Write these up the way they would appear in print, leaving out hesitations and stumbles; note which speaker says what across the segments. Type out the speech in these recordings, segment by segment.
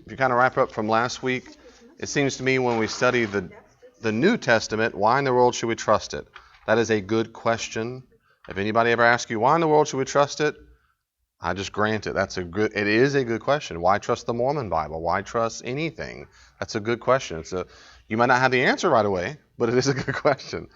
Speaker 1: if you kind of wrap up from last week, it seems to me when we study the New Testament, why in the world should we trust it? That is a good question. If anybody ever asks you, why in the world should we trust it? I just grant it. It is a good question. Why trust the Mormon Bible? Why trust anything? That's a good question. You might not have the answer right away, but it is a good question.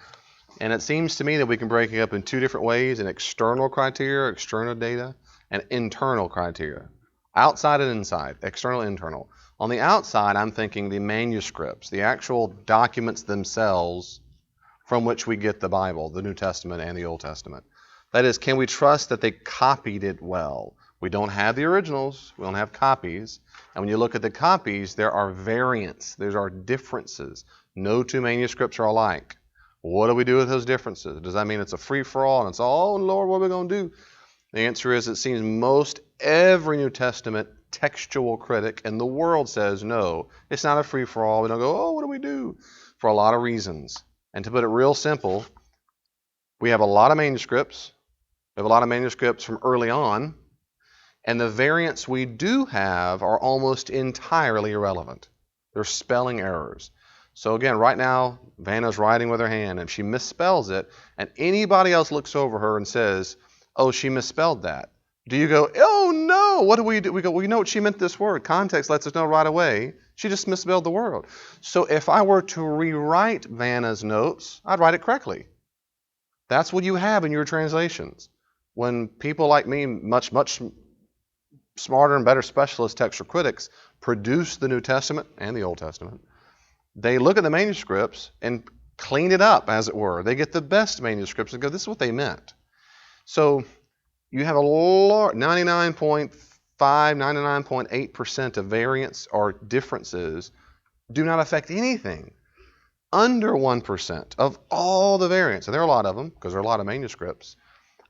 Speaker 1: And it seems to me that we can break it up in two different ways: an external criteria, external data, and internal criteria. Outside and inside, external, internal. On the outside, I'm thinking the manuscripts, the actual documents themselves from which we get the Bible, the New Testament and the Old Testament. That is, can we trust that they copied it well? We don't have the originals. We don't have copies. And when you look at the copies, there are variants. There are differences. No two manuscripts are alike. What do we do with those differences? Does that mean it's a free-for-all and it's, oh, Lord, what are we going to do? The answer is, it seems most every New Testament textual critic in the world says, no, it's not a free-for-all. We don't go, oh, what do we do? For a lot of reasons. And to put it real simple, we have a lot of manuscripts. We have a lot of manuscripts from early on, and the variants we do have are almost entirely irrelevant. They're spelling errors. So again, right now, Vanna's writing with her hand, and she misspells it, and anybody else looks over her and says, oh, she misspelled that. Do you go, oh no, what do? We go, well, you know what she meant this word. Context lets us know right away. She just misspelled the word. So if I were to rewrite Vanna's notes, I'd write it correctly. That's what you have in your translations. When people like me, much smarter and better specialist textual critics, produce the New Testament and the Old Testament, they look at the manuscripts and clean it up, as it were. They get the best manuscripts and go, this is what they meant. So you have a 99.5, 99.8% of variants or differences do not affect anything. Under 1% of all the variants, and there are a lot of them because there are a lot of manuscripts,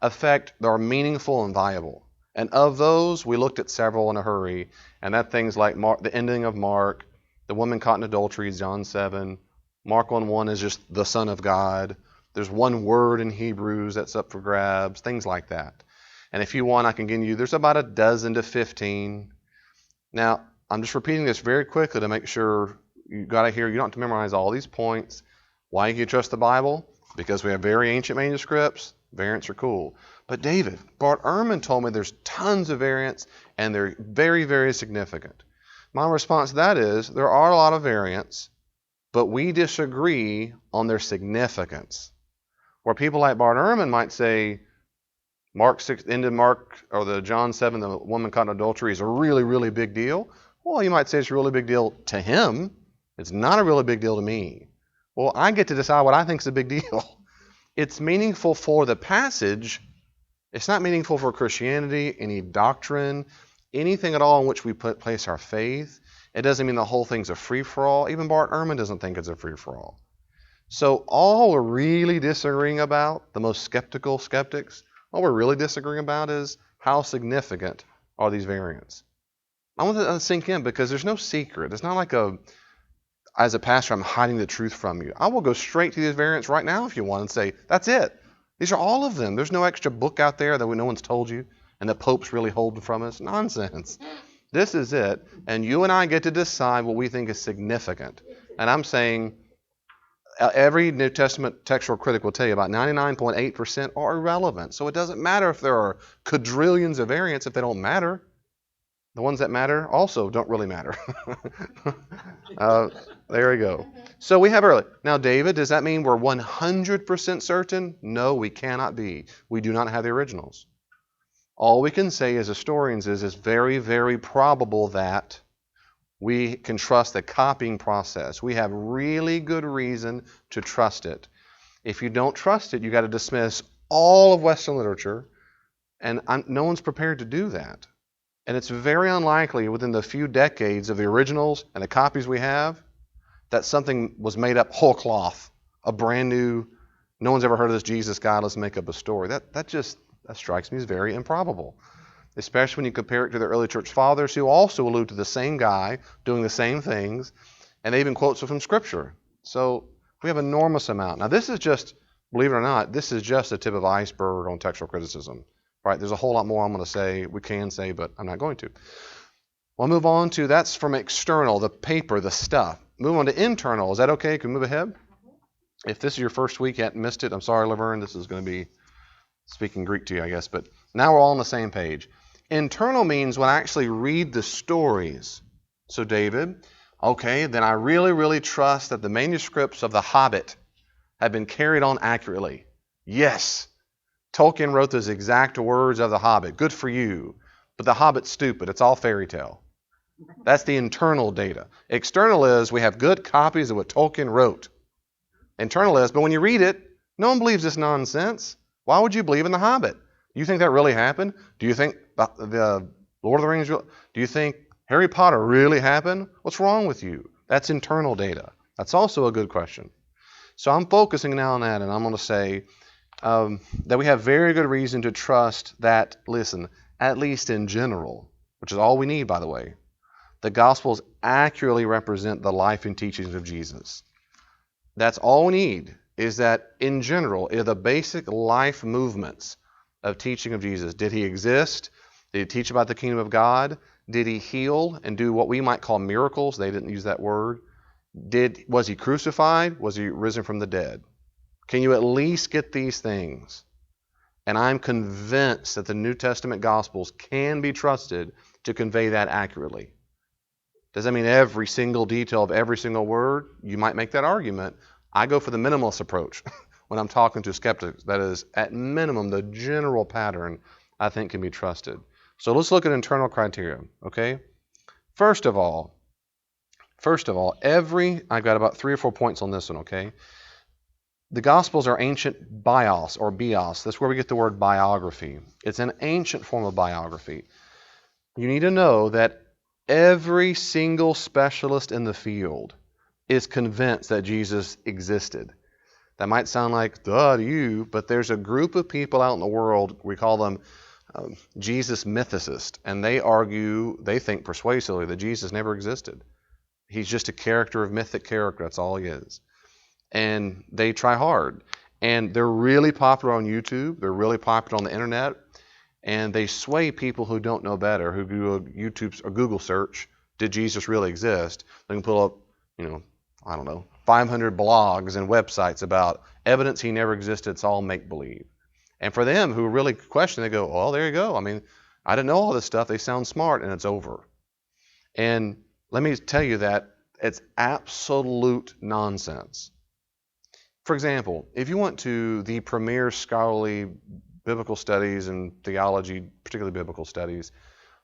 Speaker 1: are meaningful and viable. And of those, we looked at several in a hurry, and that things like the ending of Mark, the woman caught in adultery, John 7, Mark 1:1 is just the Son of God. There's one word in Hebrews that's up for grabs, things like that. And if you want, I can give you, there's about a dozen to 15. Now, I'm just repeating this very quickly to make sure you got to hear, you don't have to memorize all these points. Why do you trust the Bible? Because we have very ancient manuscripts. Variants are cool. But David, Bart Ehrman told me there's tons of variants, and they're very, very significant. My response to that is, there are a lot of variants, but we disagree on their significance. Where people like Bart Ehrman might say, Mark 6, end of Mark, or the John 7, the woman caught in adultery is a really, really big deal. Well, you might say it's a really big deal to him. It's not a really big deal to me. Well, I get to decide what I think is a big deal. It's meaningful for the passage. It's not meaningful for Christianity, any doctrine, anything at all in which we place our faith. It doesn't mean the whole thing's a free-for-all. Even Bart Ehrman doesn't think it's a free-for-all. So all we're really disagreeing about, the most skeptical skeptics, all we're really disagreeing about is how significant are these variants. I want that to sink in because there's no secret. It's not like as a pastor, I'm hiding the truth from you. I will go straight to these variants right now if you want and say, that's it. These are all of them. There's no extra book out there that no one's told you and the Pope's really holding from us. Nonsense. This is it. And you and I get to decide what we think is significant. And I'm saying every New Testament textual critic will tell you about 99.8% are irrelevant. So it doesn't matter if there are quadrillions of variants if they don't matter. The ones that matter also don't really matter. There we go. So we have early. Now, David, does that mean we're 100% certain? No, we cannot be. We do not have the originals. All we can say as historians is it's very, very probable that we can trust the copying process. We have really good reason to trust it. If you don't trust it, you got to dismiss all of Western literature, and no one's prepared to do that. And it's very unlikely within the few decades of the originals and the copies we have that something was made up whole cloth, a brand new, no one's ever heard of this Jesus guy, let's make up a story. That strikes me as very improbable, especially when you compare it to the early church fathers who also allude to the same guy doing the same things, and they even quote from Scripture. So we have an enormous amount. Now this is just, believe it or not, this is just a tip of the iceberg on textual criticism. Right, there's a whole lot more I'm going to say, we can say, but I'm not going to. We'll move on to, that's from external, the paper, the stuff. Move on to internal. Is that okay? Can we move ahead? If this is your first week, you hadn't missed it, I'm sorry, Laverne. This is going to be speaking Greek to you, I guess. But now we're all on the same page. Internal means when I actually read the stories. So David, okay, then I really, really trust that the manuscripts of The Hobbit have been carried on accurately. Yes, Tolkien wrote those exact words of The Hobbit. Good for you. But The Hobbit's stupid. It's all fairy tale. That's the internal data. External is we have good copies of what Tolkien wrote. Internal is, but when you read it, no one believes this nonsense. Why would you believe in The Hobbit? Do you think that really happened? Do you think the Lord of the Rings, do you think Harry Potter really happened? What's wrong with you? That's internal data. That's also a good question. So I'm focusing now on that, and I'm going to say that we have very good reason to trust that, listen, at least in general, which is all we need, by the way, the Gospels accurately represent the life and teachings of Jesus. That's all we need, is that in general, the basic life movements of teaching of Jesus. Did he exist? Did he teach about the kingdom of God? Did he heal and do what we might call miracles? They didn't use that word. Was he crucified? Was he risen from the dead? Can you at least get these things? And I'm convinced that the New Testament Gospels can be trusted to convey that accurately. Does that mean every single detail of every single word? You might make that argument. I go for the minimalist approach when I'm talking to skeptics. That is, at minimum, the general pattern I think can be trusted. So let's look at internal criteria, okay? First of all, I've got about 3 or 4 points on this one, okay? The Gospels are ancient bios or bios. That's where we get the word biography. It's an ancient form of biography. You need to know that every single specialist in the field is convinced that Jesus existed. That might sound like, duh, to you, but there's a group of people out in the world, we call them Jesus mythicists, and they think persuasively that Jesus never existed. He's just a character of mythic character, that's all he is. And they try hard. And they're really popular on YouTube, they're really popular on the internet, and they sway people who don't know better, who do a YouTube or Google search, did Jesus really exist? They can pull up, 500 blogs and websites about evidence he never existed. It's all make-believe. And for them who really question, they go, well, there you go. I mean, I didn't know all this stuff. They sound smart, and it's over. And let me tell you that it's absolute nonsense. For example, if you went to the premier scholarly biblical studies and theology, particularly biblical studies,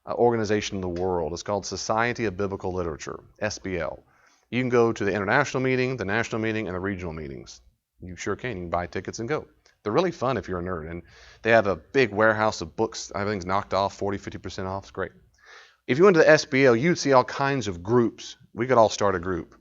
Speaker 1: organization in the world, it's called Society of Biblical Literature, SBL. You can go to the international meeting, the national meeting, and the regional meetings. You sure can. You can buy tickets and go. They're really fun if you're a nerd. And they have a big warehouse of books. Everything's knocked off, 40, 50% off. It's great. If you went to the SBL, you'd see all kinds of groups. We could all start a group.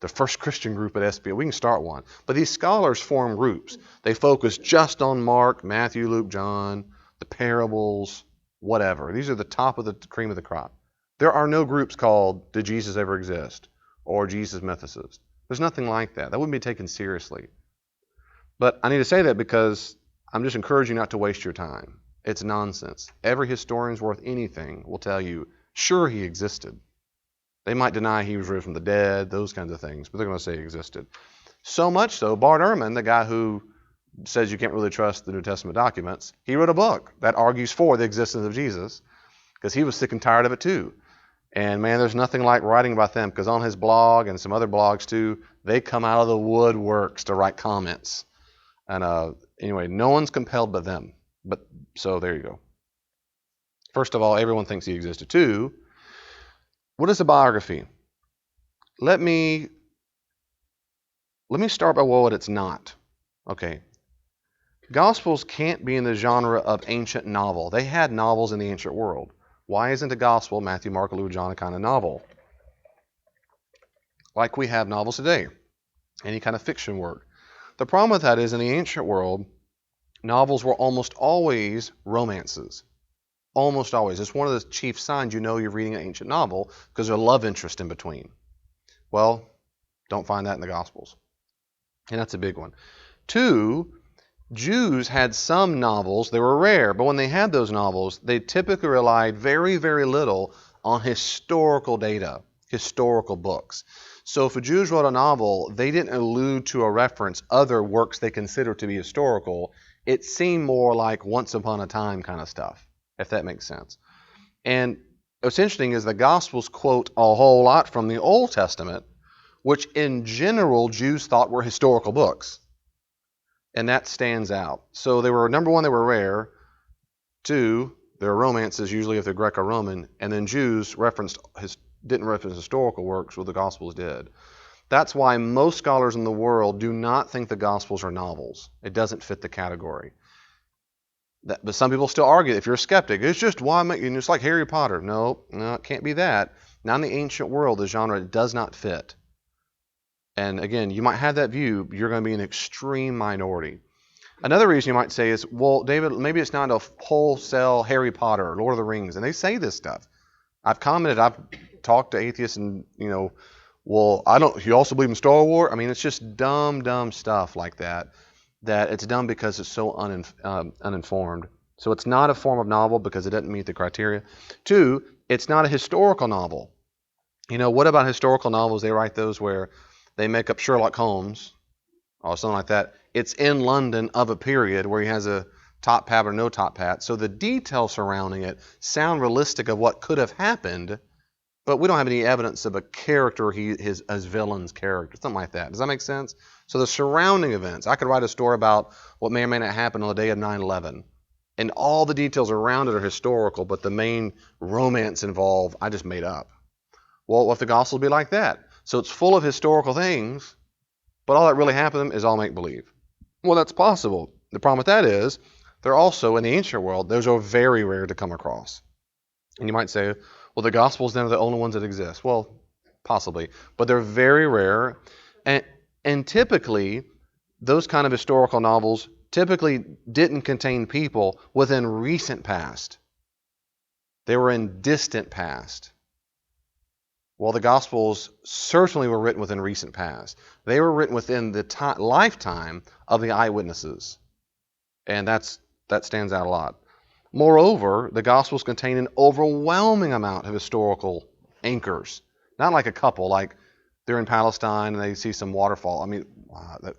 Speaker 1: The first Christian group at SBL. We can start one. But these scholars form groups. They focus just on Mark, Matthew, Luke, John, the parables, whatever. These are the top of the cream of the crop. There are no groups called Did Jesus Ever Exist? Or Jesus Mythicist. There's nothing like that. That wouldn't be taken seriously. But I need to say that because I'm just encouraging you not to waste your time. It's nonsense. Every historian's worth anything will tell you, sure, he existed. They might deny he was risen from the dead, those kinds of things, but they're going to say he existed. So much so, Bart Ehrman, the guy who says you can't really trust the New Testament documents, he wrote a book that argues for the existence of Jesus because he was sick and tired of it too. And man, there's nothing like writing about them because on his blog and some other blogs too, they come out of the woodworks to write comments. And anyway, no one's compelled but them. But so there you go. First of all, everyone thinks he existed too. What is a biography? Let me start by what it's not. Okay. Gospels can't be in the genre of ancient novel. They had novels in the ancient world. Why isn't a gospel, Matthew, Mark, Luke, John, a kind of novel? Like we have novels today, any kind of fiction work. The problem with that is in the ancient world, novels were almost always romances. Almost always. It's one of the chief signs you know you're reading an ancient novel because there's a love interest in between. Well, don't find that in the Gospels. And that's a big one. 2, Jews had some novels. They were rare, but when they had those novels, they typically relied very, very little on historical data, historical books. So if a Jews wrote a novel, they didn't allude to or reference other works they considered to be historical. It seemed more like once upon a time kind of stuff, if that makes sense. And what's interesting is the Gospels quote a whole lot from the Old Testament, which in general Jews thought were historical books. And that stands out. So they were, number one, they were rare. Two, they were romances, usually if they're Greco-Roman. And then Jews didn't reference historical works, well, the Gospels did. That's why most scholars in the world do not think the Gospels are novels. It doesn't fit the category. But some people still argue, if you're a skeptic, it's just it's like Harry Potter. No, it can't be that. Now in the ancient world, the genre does not fit. And again, you might have that view, you're going to be an extreme minority. Another reason you might say is, well, David, maybe it's not a wholesale Harry Potter or Lord of the Rings, and they say this stuff. I've talked to atheists and, well, you also believe in Star Wars? I mean, it's just dumb stuff like that it's dumb because it's so uninformed. So it's not a form of novel because it doesn't meet the criteria. Two, it's not a historical novel. What about historical novels? They write those where they make up Sherlock Holmes or something like that. It's in London of a period where he has a top hat or no top hat. So the details surrounding it sound realistic of what could have happened, but we don't have any evidence of a character, his villain's character, something like that. Does that make sense? So the surrounding events, I could write a story about what may or may not happen on the day of 9/11, and all the details around it are historical, but the main romance involved, I just made up. Well, what if the gospel would be like that? So it's full of historical things, but all that really happened is all make-believe. Well, that's possible. The problem with that is, they're also, in the ancient world, those are very rare to come across. And you might say, well, the Gospels are the only ones that exist. Well, possibly. But they're very rare. And typically, those kind of historical novels typically didn't contain people within recent past. They were in distant past. Well, the Gospels certainly were written within recent past. They were written within the lifetime of the eyewitnesses. And that stands out a lot. Moreover, the Gospels contain an overwhelming amount of historical anchors. Not like a couple, like they're in Palestine and they see some waterfall. I mean,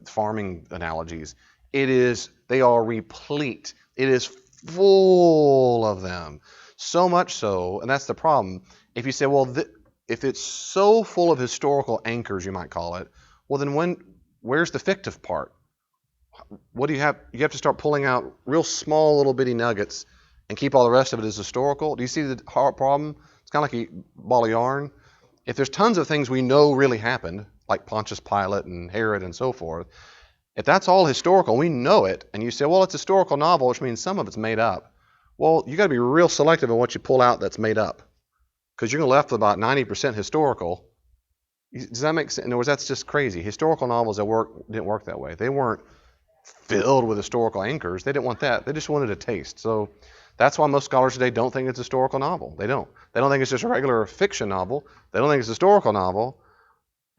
Speaker 1: farming analogies. They are replete. It is full of them. So much so, and that's the problem. If you say, well, if it's so full of historical anchors, you might call it, well, then where's the fictive part? What do you have? You have to start pulling out real small little bitty nuggets and keep all the rest of it as historical. Do you see the hard problem? It's kind of like a ball of yarn. If there's tons of things we know really happened, like Pontius Pilate and Herod and so forth, if that's all historical, we know it, and you say, well, it's a historical novel, which means some of it's made up. Well, you got to be real selective in what you pull out that's made up, because you're left with about 90% historical. Does that make sense? In other words, that's just crazy. Historical novels didn't work that way. They weren't filled with historical anchors. They didn't want that. They just wanted a taste. So that's why most scholars today don't think it's a historical novel. They don't. They don't think it's just a regular fiction novel. They don't think it's a historical novel.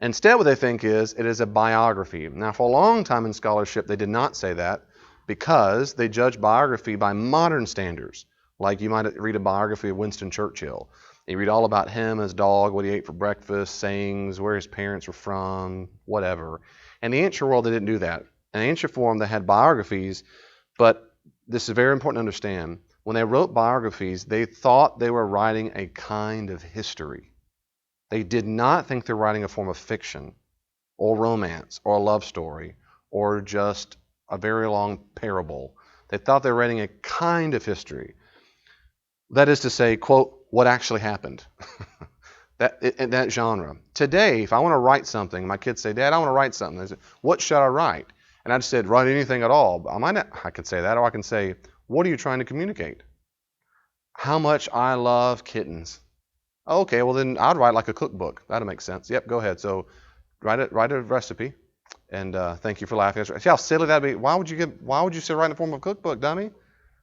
Speaker 1: Instead, what they think is it is a biography. Now, for a long time in scholarship, they did not say that because they judge biography by modern standards. Like you might read a biography of Winston Churchill. You read all about him, his dog, what he ate for breakfast, sayings, where his parents were from, whatever. In the ancient world, they didn't do that. In the ancient form, they had biographies, but this is very important to understand. When they wrote biographies, they thought they were writing a kind of history. They did not think they were writing a form of fiction or romance or a love story or just a very long parable. They thought they were writing a kind of history. That is to say, quote, what actually happened. In that genre. Today, if I want to write something, my kids say, Dad, I want to write something. They say, what should I write? And I just said, write anything at all. I could say that, or I can say, what are you trying to communicate? How much I love kittens. Okay, well then I'd write like a cookbook. That'll make sense. Yep, go ahead. So write a recipe, and thank you for laughing. See how silly that'd be? Why would you say write in the form of a cookbook, dummy?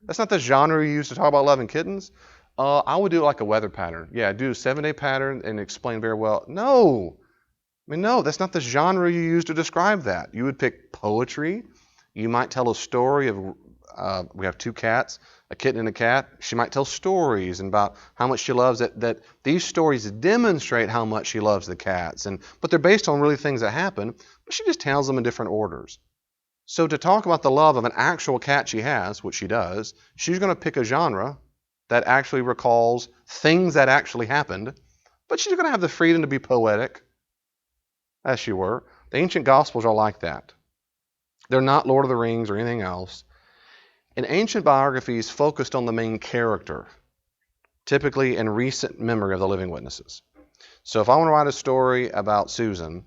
Speaker 1: That's not the genre you use to talk about loving kittens. I would do it like a weather pattern. Yeah, do a 7-day pattern and explain very well. No, that's not the genre you use to describe that. You would pick poetry. You might tell a story of, we have 2 cats. a kitten and a cat. She might tell stories about how much she loves it, that these stories demonstrate how much she loves the cats. But they're based on really things that happen, but she just tells them in different orders. So to talk about the love of an actual cat she has, which she does, she's going to pick a genre that actually recalls things that actually happened, but she's going to have the freedom to be poetic, as she were. The ancient Gospels are like that. They're not Lord of the Rings or anything else. And ancient biographies focused on the main character, typically in recent memory of the living witnesses. So if I want to write a story about Susan,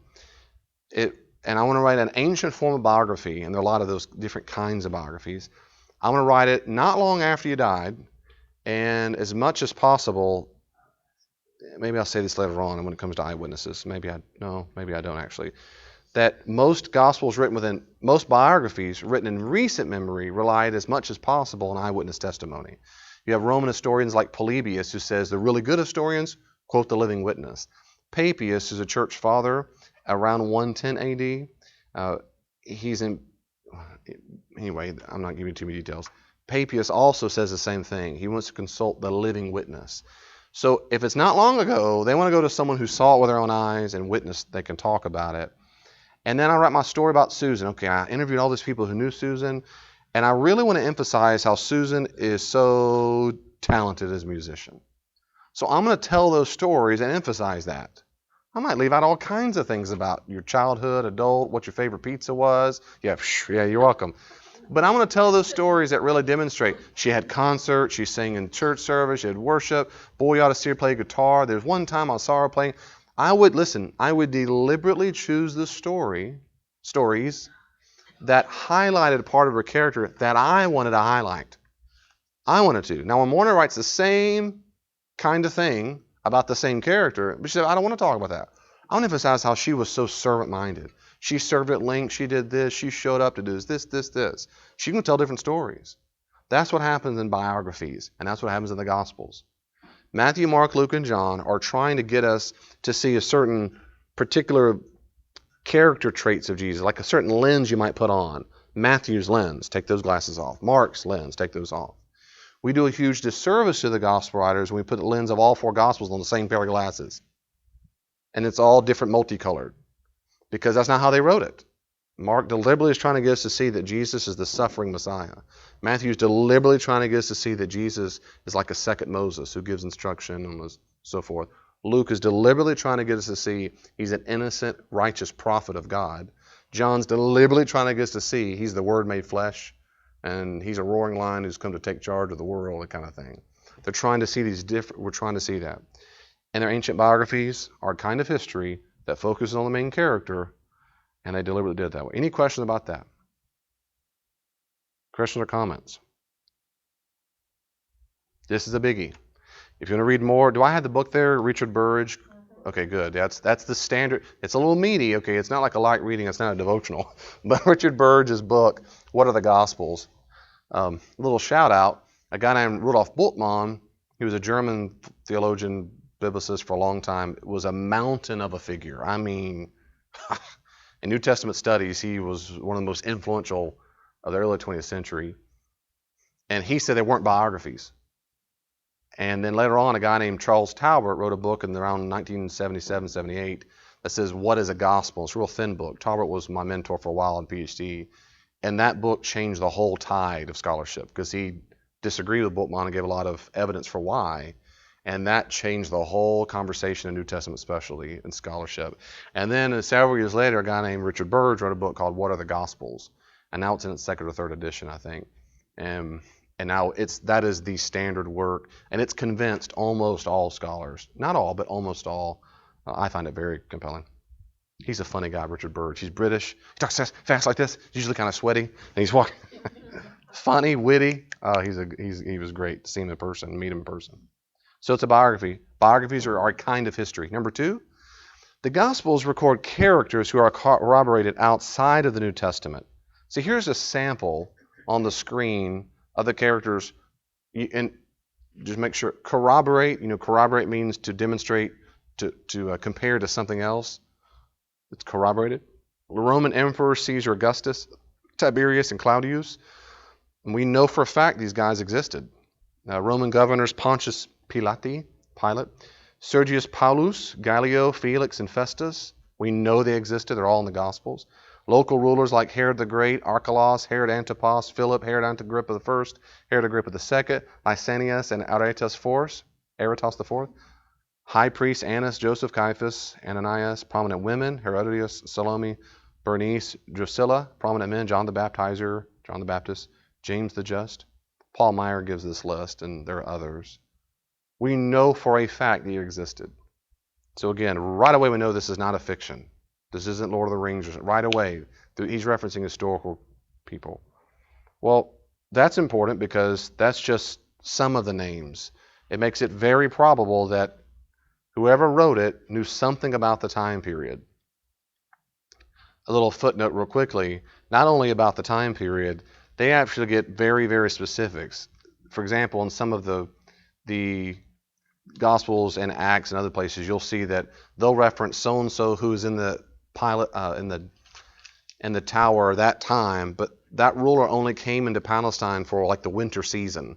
Speaker 1: and I want to write an ancient form of biography, and there are a lot of those different kinds of biographies, I want to write it not long after you died, and as much as possible, maybe I'll say this later on when it comes to eyewitnesses. Maybe I don't actually. That most biographies written in recent memory relied as much as possible on eyewitness testimony. You have Roman historians like Polybius who says the really good historians quote the living witness. Papias is a church father around 110 AD. Anyway, I'm not giving you too many details. Papias also says the same thing. He wants to consult the living witness. So if it's not long ago, they want to go to someone who saw it with their own eyes and witnessed, they can talk about it. And then I write my story about Susan. Okay, I interviewed all these people who knew Susan, and I really want to emphasize how Susan is so talented as a musician. So I'm going to tell those stories and emphasize that. I might leave out all kinds of things about your childhood, adult, what your favorite pizza was. Yeah, you're welcome. But I'm going to tell those stories that really demonstrate. She had concerts, she sang in church service, she had worship. Boy, you ought to see her play guitar. There's one time I saw her playing. I would deliberately choose the stories that highlighted a part of her character that I wanted to highlight. I wanted to. Now, when Warner writes the same kind of thing about the same character, but she said, I don't want to talk about that. I want to emphasize how she was so servant-minded. She served at length. She did this. She showed up to do this. She can tell different stories. That's what happens in biographies, and that's what happens in the Gospels. Matthew, Mark, Luke, and John are trying to get us to see a certain particular character traits of Jesus, like a certain lens you might put on. Matthew's lens, take those glasses off. Mark's lens, take those off. We do a huge disservice to the Gospel writers when we put the lens of all four Gospels on the same pair of glasses. And it's all different multicolored, because that's not how they wrote it. Mark deliberately is trying to get us to see that Jesus is the suffering Messiah. Matthew is deliberately trying to get us to see that Jesus is like a second Moses who gives instruction and so forth. Luke is deliberately trying to get us to see he's an innocent, righteous prophet of God. John's deliberately trying to get us to see he's the Word made flesh, and he's a roaring lion who's come to take charge of the world, that kind of thing. They're trying to see these different. We're trying to see that. And their ancient biographies are a kind of history that focuses on the main character, and they deliberately did it that way. Any questions about that? Questions or comments? This is a biggie. If you want to read more, do I have the book there, Richard Burridge? Okay, good. That's the standard. It's a little meaty. Okay, it's not like a light reading. It's not a devotional. But Richard Burridge's book, What Are the Gospels? A little shout out. A guy named Rudolf Bultmann, he was a German theologian, biblicist for a long time, was a mountain of a figure. I mean, in New Testament studies, he was one of the most influential of the early 20th century. And he said there weren't biographies. And then later on, a guy named Charles Talbot wrote a book in around 1977, 78 that says, What is a Gospel? It's a real thin book. Talbot was my mentor for a while in PhD. And that book changed the whole tide of scholarship because he disagreed with Bultmann and gave a lot of evidence for why. And that changed the whole conversation in New Testament specialty and scholarship. And then several years later, a guy named Richard Burridge wrote a book called What Are the Gospels? And now it's in its second or third edition, I think. And now that is the standard work. And it's convinced almost all scholars, not all, but almost all. I find it very compelling. He's a funny guy, Richard Burridge. He's British. He talks fast like this. He's usually kind of sweaty. And he's walking. Funny, witty. He was great to see him in person, meet him in person. So it's a biography. Biographies are a kind of history. Number two, the Gospels record characters who are corroborated outside of the New Testament. So here's a sample on the screen of the characters. And just make sure, corroborate, corroborate means to demonstrate, to compare to something else. It's corroborated. The Roman Emperor Caesar Augustus, Tiberius, and Claudius. And we know for a fact these guys existed. Roman governors Pontius Pilate, Sergius Paulus, Gallio, Felix, and Festus. We know they existed. They're all in the Gospels. Local rulers like Herod the Great, Archelaus, Herod Antipas, Philip, Herod Agrippa I, Herod Agrippa II, Lysanias, and Aretas IV. High priests Annas, Joseph, Caiaphas, Ananias. Prominent women, Herodias, Salome, Bernice, Drusilla. Prominent men, John the Baptizer, John the Baptist, James the Just. Paul Meyer gives this list, and there are others. We know for a fact that he existed. So again, right away we know this is not a fiction. This isn't Lord of the Rings. Right away, he's referencing historical people. Well, that's important because that's just some of the names. It makes it very probable that whoever wrote it knew something about the time period. A little footnote real quickly, not only about the time period, they actually get very, very specifics. For example, in some of the Gospels and Acts and other places, you'll see that they'll reference so-and-so who's in the in the tower that time, but that ruler only came into Palestine for like the winter season,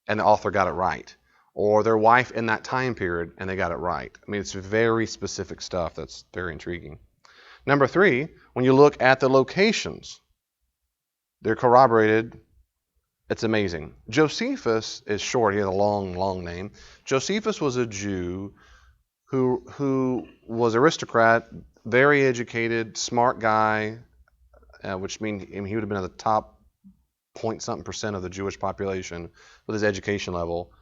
Speaker 1: and the author got it right. Or their wife in that time period, and they got it right. I mean, it's very specific stuff that's very intriguing. Number 3, when you look at the locations, they're corroborated. It's amazing. Josephus is short. He had a long, long name. Josephus was a Jew who was aristocrat, very educated, smart guy, which means he would have been at the top point-something% of the Jewish population with his education level.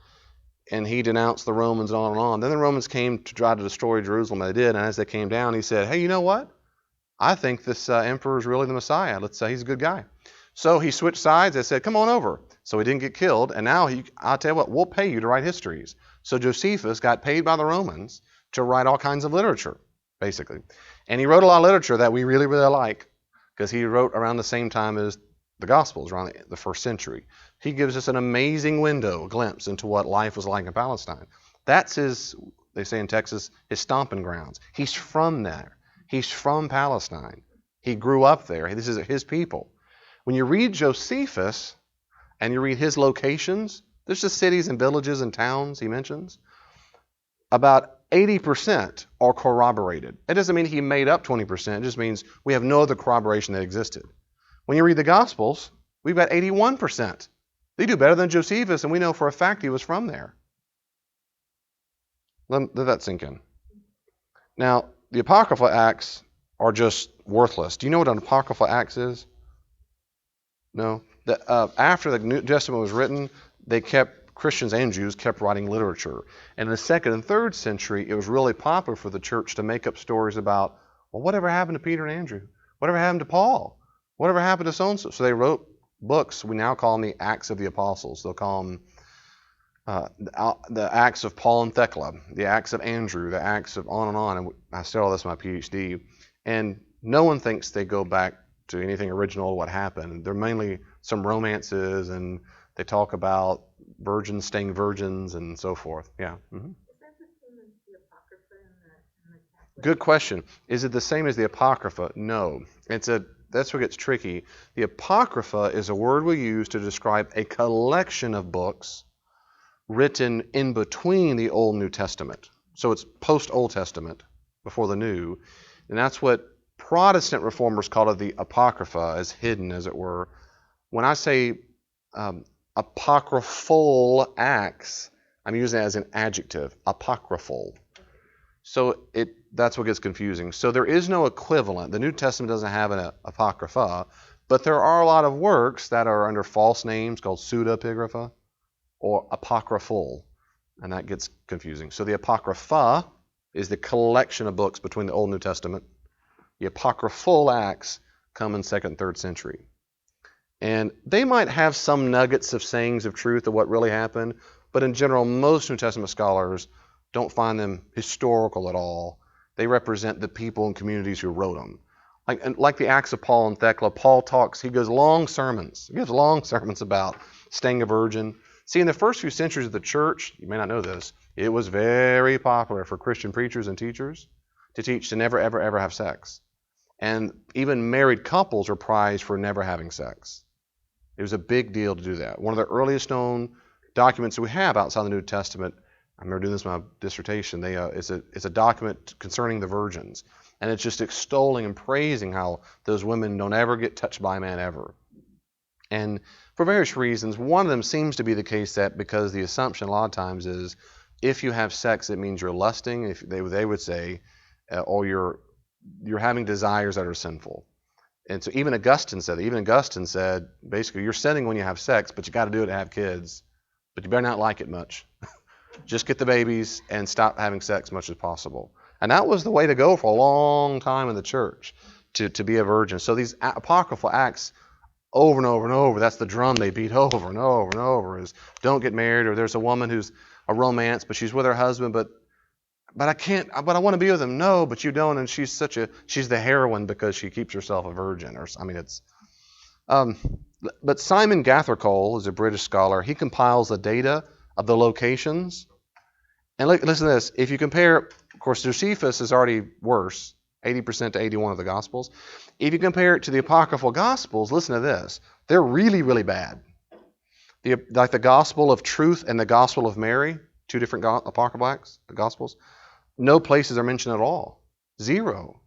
Speaker 1: And he denounced the Romans and on and on. Then the Romans came to try to destroy Jerusalem, and they did. And as they came down, he said, hey, you know what? I think this emperor is really the Messiah. Let's say he's a good guy. So he switched sides. They said, come on over. So he didn't get killed. And now, I'll tell you what, we'll pay you to write histories. So Josephus got paid by the Romans to write all kinds of literature, basically. And he wrote a lot of literature that we really, really like because he wrote around the same time as the Gospels, around the first century. He gives us an amazing window, a glimpse into what life was like in Palestine. That's his, they say in Texas, his stomping grounds. He's from there. He's from Palestine. He grew up there. This is his people. When you read Josephus and you read his locations, there's just cities and villages and towns he mentions. About 80% are corroborated. It doesn't mean he made up 20%. It just means we have no other corroboration that existed. When you read the Gospels, we've got 81%. They do better than Josephus, and we know for a fact he was from there. Let that sink in. Now, the Apocryphal Acts are just worthless. Do you know what an Apocryphal Acts is? No? After the New Testament was written, Christians and Jews kept writing literature. And in the 2nd and 3rd century, it was really popular for the church to make up stories about, well, whatever happened to Peter and Andrew? Whatever happened to Paul? Whatever happened to so-and-so? So they wrote books. We now call them the Acts of the Apostles. They'll call them the Acts of Paul and Thecla, the Acts of Andrew, the Acts of on and on. And I studied all this in my PhD. And no one thinks they go back to anything original, what happened. They're mainly some romances, and they talk about virgins staying virgins and so forth. Yeah. Mm-hmm.
Speaker 2: Is that the same as the Apocrypha in the Catholic?
Speaker 1: Good question. Is it the same as the Apocrypha? No. That's what gets tricky. The Apocrypha is a word we use to describe a collection of books written in between the Old and New Testament. So it's post-Old Testament, before the New. And that's what Protestant reformers call it, the Apocrypha, as hidden, as it were. When I say apocryphal acts, I'm using it as an adjective, apocryphal. So that's what gets confusing. So there is no equivalent. The New Testament doesn't have an apocrypha, but there are a lot of works that are under false names called pseudepigrapha or apocryphal, and that gets confusing. So the Apocrypha is the collection of books between the Old and New Testament. The apocryphal acts come in 2nd and 3rd century. And they might have some nuggets of sayings of truth of what really happened, but in general, most New Testament scholars don't find them historical at all. They represent the people and communities who wrote them. Like the Acts of Paul and Thecla, Paul gives long sermons. He gives long sermons about staying a virgin. See, in the first few centuries of the church, you may not know this, it was very popular for Christian preachers and teachers to teach to never, ever, ever have sex. And even married couples were prized for never having sex. It was a big deal to do that. One of the earliest known documents we have outside the New Testament. I remember doing this in my dissertation. It's a document concerning the virgins, and it's just extolling and praising how those women don't ever get touched by a man ever. And for various reasons, one of them seems to be the case that because the assumption a lot of times is if you have sex, it means you're lusting. If they would say, or you're having desires that are sinful. And so even Augustine said, basically, you're sinning when you have sex, but you got to do it to have kids. But you better not like it much. Just get the babies and stop having sex as much as possible. And that was the way to go for a long time in the church, to be a virgin. So these apocryphal acts, over and over and over, that's the drum they beat over and over and over, is don't get married, or there's a woman who's a romance, but she's with her husband, but I want to be with him. No, but you don't, and she's the heroine because she keeps herself a virgin. But Simon Gathercole is a British scholar. He compiles the data of the locations. And listen to this. If you compare, of course, Josephus is already worse, 80% to 81 of the Gospels. If you compare it to the apocryphal Gospels, listen to this. They're really, really bad. Like the Gospel of Truth and the Gospel of Mary, two different apocryphal Gospels, no places are mentioned at all. Zero.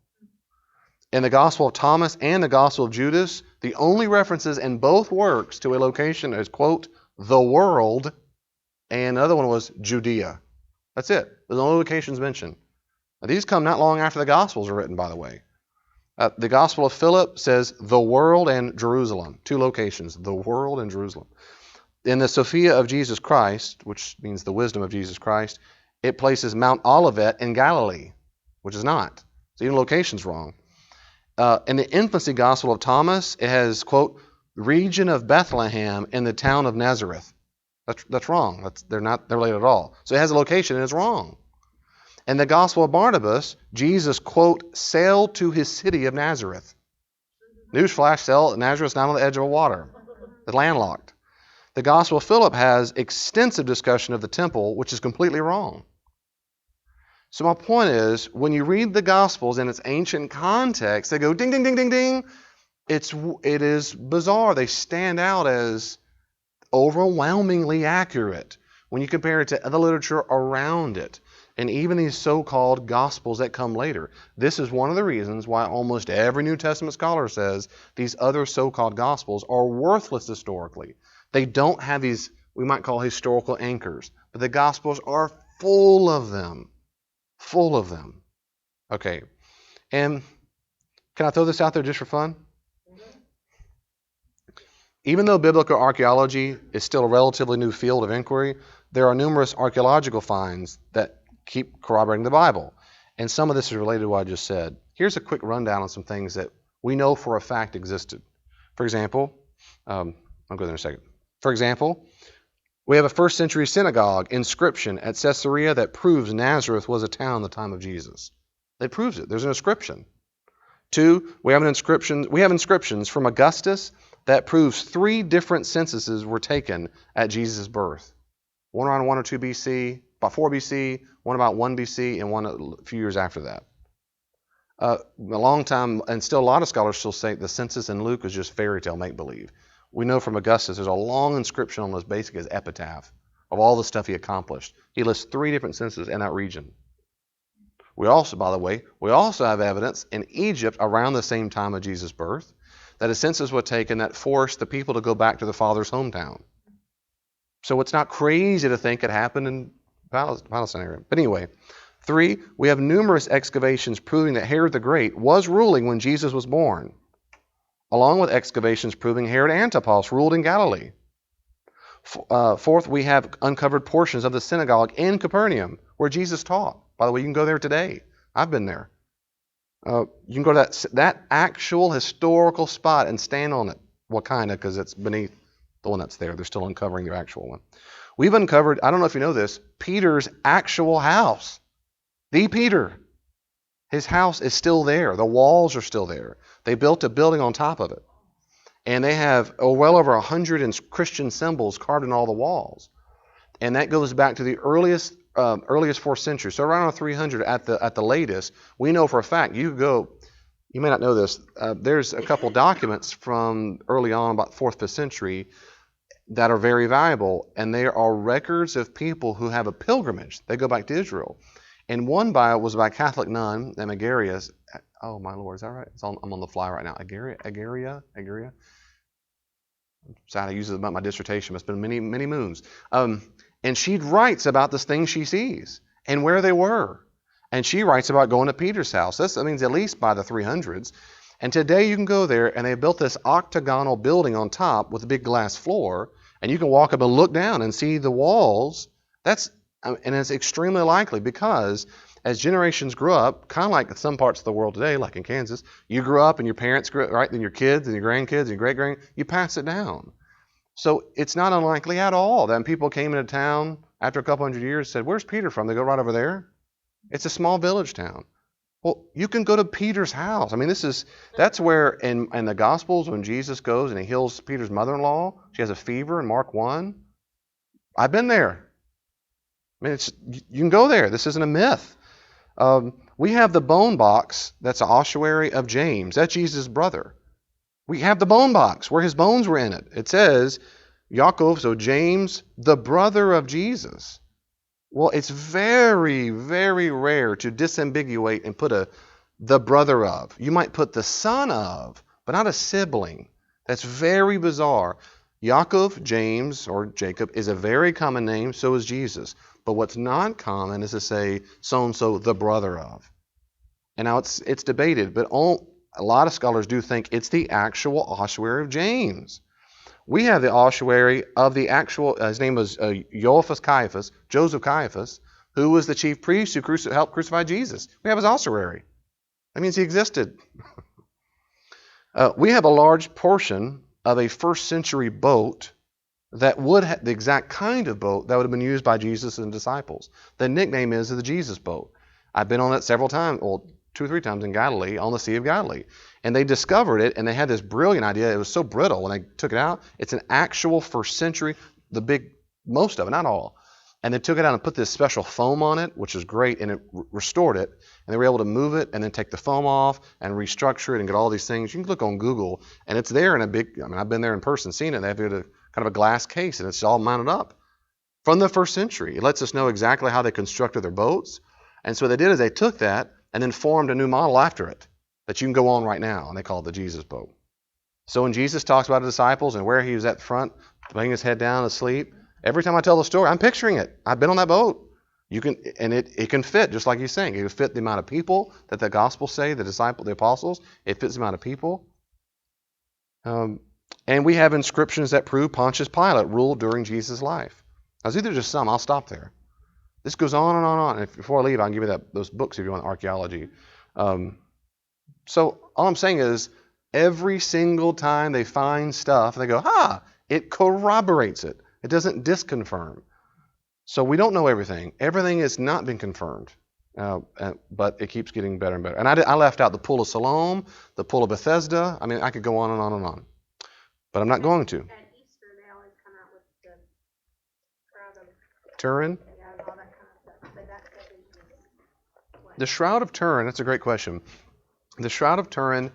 Speaker 1: In the Gospel of Thomas and the Gospel of Judas, the only references in both works to a location is, quote, the world, and the other one was Judea. That's it. There's the only locations mentioned. Now, these come not long after the Gospels are written, by the way. The Gospel of Philip says the world and Jerusalem. Two locations, the world and Jerusalem. In the Sophia of Jesus Christ, which means the wisdom of Jesus Christ, it places Mount Olivet in Galilee, which is not. So even location's wrong. In the infancy Gospel of Thomas, it has, quote, region of Bethlehem in the town of Nazareth. That's wrong. They're not related at all. So it has a location and it's wrong. In the Gospel of Barnabas, Jesus, quote, sailed to his city of Nazareth. Newsflash, Nazareth's not on the edge of a water. It's landlocked. The Gospel of Philip has extensive discussion of the temple, which is completely wrong. So my point is, when you read the Gospels in its ancient context, they go ding, ding, ding, ding, ding. It is bizarre. They stand out as overwhelmingly accurate when you compare it to other literature around it. And even these so-called Gospels that come later. This is one of the reasons why almost every New Testament scholar says these other so-called Gospels are worthless historically. They don't have these, we might call historical anchors. But the Gospels are full of them. Full of them. Okay. And can I throw this out there just for fun? Even though biblical archaeology is still a relatively new field of inquiry, there are numerous archaeological finds that keep corroborating the Bible. And some of this is related to what I just said. Here's a quick rundown on some things that we know for a fact existed. For example, I'll go there in a second. For example, we have a first century synagogue inscription at Caesarea that proves Nazareth was a town in the time of Jesus. It proves it. There's an inscription. 2, we have inscriptions from Augustus that proves 3 different censuses were taken at Jesus' birth. One around 1 or 2 BC, about 4 BC, one about 1 BC, and one a few years after that. A long time, and still a lot of scholars still say the census in Luke is just fairy tale make-believe. We know from Augustus there's a long inscription on as basic as epitaph of all the stuff he accomplished. He lists 3 different censuses in that region. We also, by the way, have evidence in Egypt around the same time of Jesus' birth that a census was taken that forced the people to go back to the father's hometown. So it's not crazy to think it happened in Palestine area. But anyway, 3, we have numerous excavations proving that Herod the Great was ruling when Jesus was born, along with excavations proving Herod Antipas ruled in Galilee. 4th, we have uncovered portions of the synagogue in Capernaum where Jesus taught. By the way, you can go there today. I've been there. You can go to that actual historical spot and stand on it. Well, kind of, because it's beneath the one that's there. They're still uncovering the actual one. We've uncovered, I don't know if you know this, Peter's actual house. The Peter. His house is still there. The walls are still there. They built a building on top of it. And they have well over 100 Christian symbols carved in all the walls. And that goes back to the earliest 4th century. So around 300 at the latest. We know for a fact, you may not know this, there's a couple documents from early on, about 4th, 5th century, that are very valuable, and they are records of people who have a pilgrimage. They go back to Israel. And one was by a Catholic nun named Agarius. Oh, my Lord, is that right? I'm on the fly right now. Agaria. Sad I use it about my dissertation, but it's been many, many moons. And she writes about this thing she sees and where they were. And she writes about going to Peter's house. That means at least by the 300s. And today you can go there, and they built this octagonal building on top with a big glass floor, and you can walk up and look down and see the walls. And it's extremely likely because as generations grew up, kind of like some parts of the world today, like in Kansas, you grew up and your parents grew up, right? Then your kids and your grandkids and your great-grand, you pass it down. So it's not unlikely at all that when people came into town after a couple hundred years said, "Where's Peter from?" They go, "Right over there." It's a small village town. Well, you can go to Peter's house. I mean, that's where in the Gospels when Jesus goes and he heals Peter's mother-in-law, she has a fever in Mark 1. I've been there. I mean, you can go there. This isn't a myth. We have the bone box that's an ossuary of James. That's Jesus' brother. We have the bone box where his bones were in it. It says, Yaakov, so James, the brother of Jesus. Well, it's very, very rare to disambiguate and put the brother of. You might put the son of, but not a sibling. That's very bizarre. Yaakov, James, or Jacob, is a very common name, so is Jesus. But what's not common is to say so-and-so the brother of. And now it's debated, but a lot of scholars do think it's the actual ossuary of James. We have the ossuary of the actual, his name was Joseph Caiaphas, who was the chief priest who helped crucify Jesus. We have his ossuary. That means he existed. We have a large portion of a first century boat that would have the exact kind of boat that would have been used by Jesus and disciples. The nickname is the Jesus boat. I've been on it several times, well, 2 or 3 times in Galilee, on the Sea of Galilee. And they discovered it, and they had this brilliant idea. It was so brittle when they took it out. It's an actual first century, most of it, not all. And they took it out and put this special foam on it, which is great, and it restored it. And they were able to move it and then take the foam off and restructure it and get all these things. You can look on Google, and it's there in I've been there in person, seen it. They have kind of a glass case, and it's all mounted up from the first century. It lets us know exactly how they constructed their boats. And so what they did is they took that and then formed a new model after it that you can go on right now, and they call it the Jesus boat. So when Jesus talks about the disciples and where he was at the front, laying his head down asleep, every time I tell the story, I'm picturing it. I've been on that boat. It can fit, just like he's saying. It can fit the amount of people that the Gospels say, the apostles. It fits the amount of people. And we have inscriptions that prove Pontius Pilate ruled during Jesus' life. Now, these are just some. I'll stop there. This goes on and on and on. Before I leave, I can give you those books if you want archaeology. So all I'm saying is every single time they find stuff, they go, it corroborates it. It doesn't disconfirm. So we don't know everything. Everything has not been confirmed, but it keeps getting better and better. And I left out the Pool of Siloam, the Pool of Bethesda. I mean, I could go on and on and on. But I'm not going to.
Speaker 2: At Easter, they always come out with the Shroud of
Speaker 1: Turin?
Speaker 2: and all that kind of stuff. But that's what
Speaker 1: The Shroud of Turin, that's a great question. The Shroud of Turin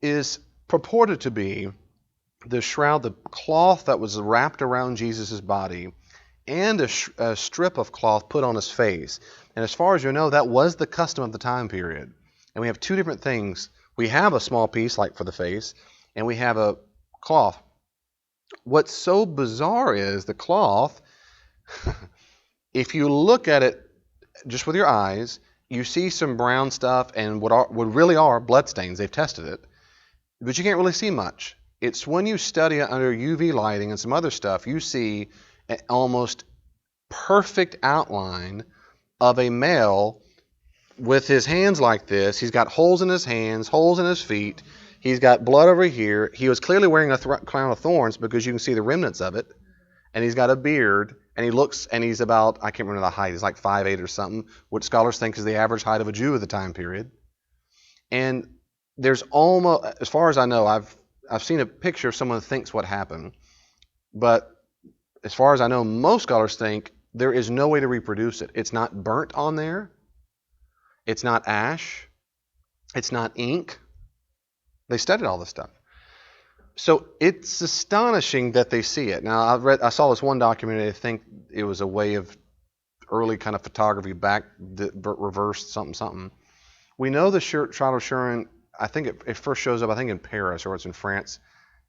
Speaker 1: is purported to be the shroud, the cloth that was wrapped around Jesus' body, and a strip of cloth put on his face. And as far as you know, that was the custom of the time period. And we have 2 different things. We have a small piece, like for the face, and we have a cloth. What's so bizarre is the cloth, if you look at it just with your eyes, you see some brown stuff and what really are bloodstains. They've tested it. But you can't really see much. It's when you study it under UV lighting and some other stuff, you see an almost perfect outline of a male with his hands like this. He's got holes in his hands, holes in his feet. He's got blood over here. He was clearly wearing a crown of thorns because you can see the remnants of it. And he's got a beard, and he's about, I can't remember the height, he's like 5'8" or something, what scholars think is the average height of a Jew of the time period. And there's almost, as far as I know, I've seen a picture of someone who thinks what happened. But as far as I know, most scholars think there is no way to reproduce it. It's not burnt on there. It's not ash. It's not ink. They studied all this stuff. So it's astonishing that they see it. Now I saw this one documentary. I think it was a way of early kind of photography back that reversed something. We know the Shroud of Turin. I think it first shows up, I think, in Paris or it's in France.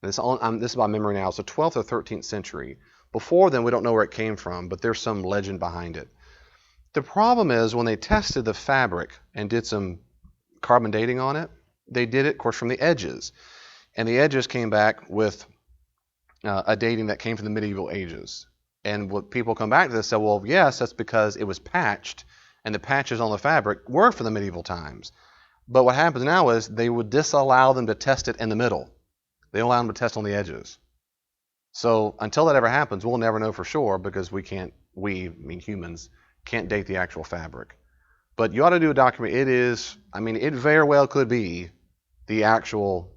Speaker 1: This is by memory now. So 12th or 13th century. Before then, we don't know where it came from, but there's some legend behind it. The problem is when they tested the fabric and did some carbon dating on it, they did it, of course, from the edges. And the edges came back with a dating that came from the medieval ages. And what people come back to this say, well, yes, that's because it was patched, and the patches on the fabric were from the medieval times. But what happens now is they would disallow them to test it in the middle. They allow them to test on the edges. So until that ever happens, we'll never know for sure because humans, can't date the actual fabric. But you ought to do a document. It very well could be the actual,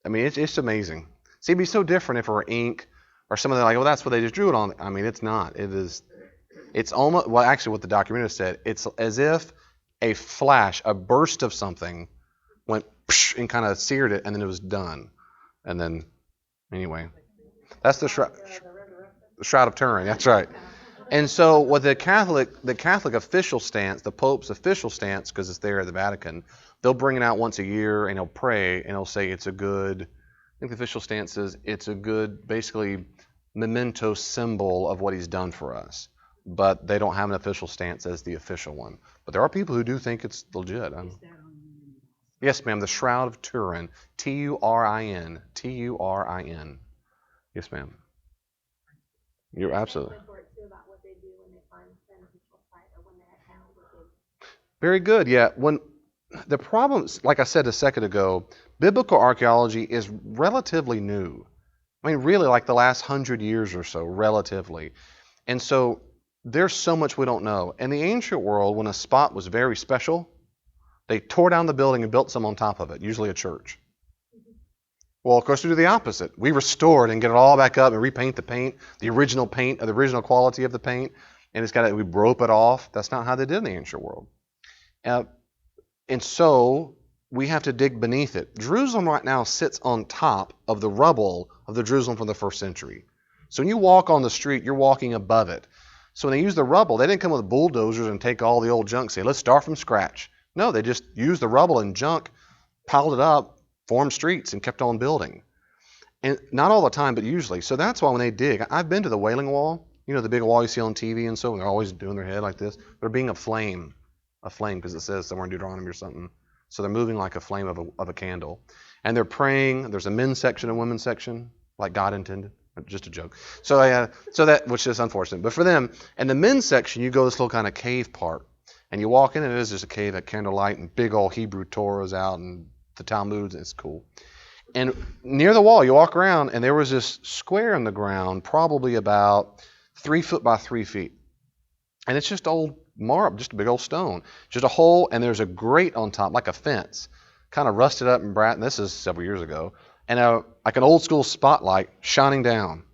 Speaker 1: it's amazing. See, it'd be so different if it were ink or something like, well, that's what they just drew it on. It's not. It's almost, well, actually what the documentary said, it's as if a flash, a burst of something went and kind of seared it and then it was done. And then, anyway, that's the Shroud of Turin. That's right. And so what the Catholic official stance, the Pope's official stance, because it's there at the Vatican, they'll bring it out once a year and he'll pray and he'll say it's a good, I think the official stance is it's a good, basically, memento symbol of what he's done for us. But they don't have an official stance as the official one. But there are people who do think it's legit. Yes, ma'am, the Shroud of Turin, Turin, Turin. Yes, ma'am. You're absolutely. Very good. Yeah. When the problems, like I said a second ago, biblical archaeology is relatively new. Really like the last 100 years or so, relatively. And so there's so much we don't know. In the ancient world, when a spot was very special, they tore down the building and built some on top of it, usually a church. Well, of course, we do the opposite. We restore it and get it all back up and repaint the paint, the original paint, the original quality of the paint, and we rope it off. That's not how they did in the ancient world. And so we have to dig beneath it. Jerusalem right now sits on top of the rubble of the Jerusalem from the first century. So when you walk on the street, you're walking above it. So when they use the rubble, they didn't come with bulldozers and take all the old junk and say, let's start from scratch. No, they just used the rubble and junk, piled it up, formed streets, and kept on building. And not all the time, but usually. So that's why when they dig, I've been to the Wailing Wall, the big wall you see on TV and so, and they're always doing their head like this. They're being a flame, because it says somewhere in Deuteronomy or something. So they're moving like a flame of a candle. And they're praying. There's a men's section and women's section, like God intended. Just a joke. So that, which is unfortunate. But for them, in the men's section, you go this little kind of cave part. And you walk in, and it is just a cave at candlelight, and big old Hebrew Torahs out, and the Talmuds, and it's cool. And near the wall, you walk around, and there was this square in the ground, probably about 3 foot by 3 feet. And it's just old marble, just a big old stone. Just a hole, and there's a grate on top, like a fence, kind of rusted up and and this is several years ago. And like an old school spotlight shining down.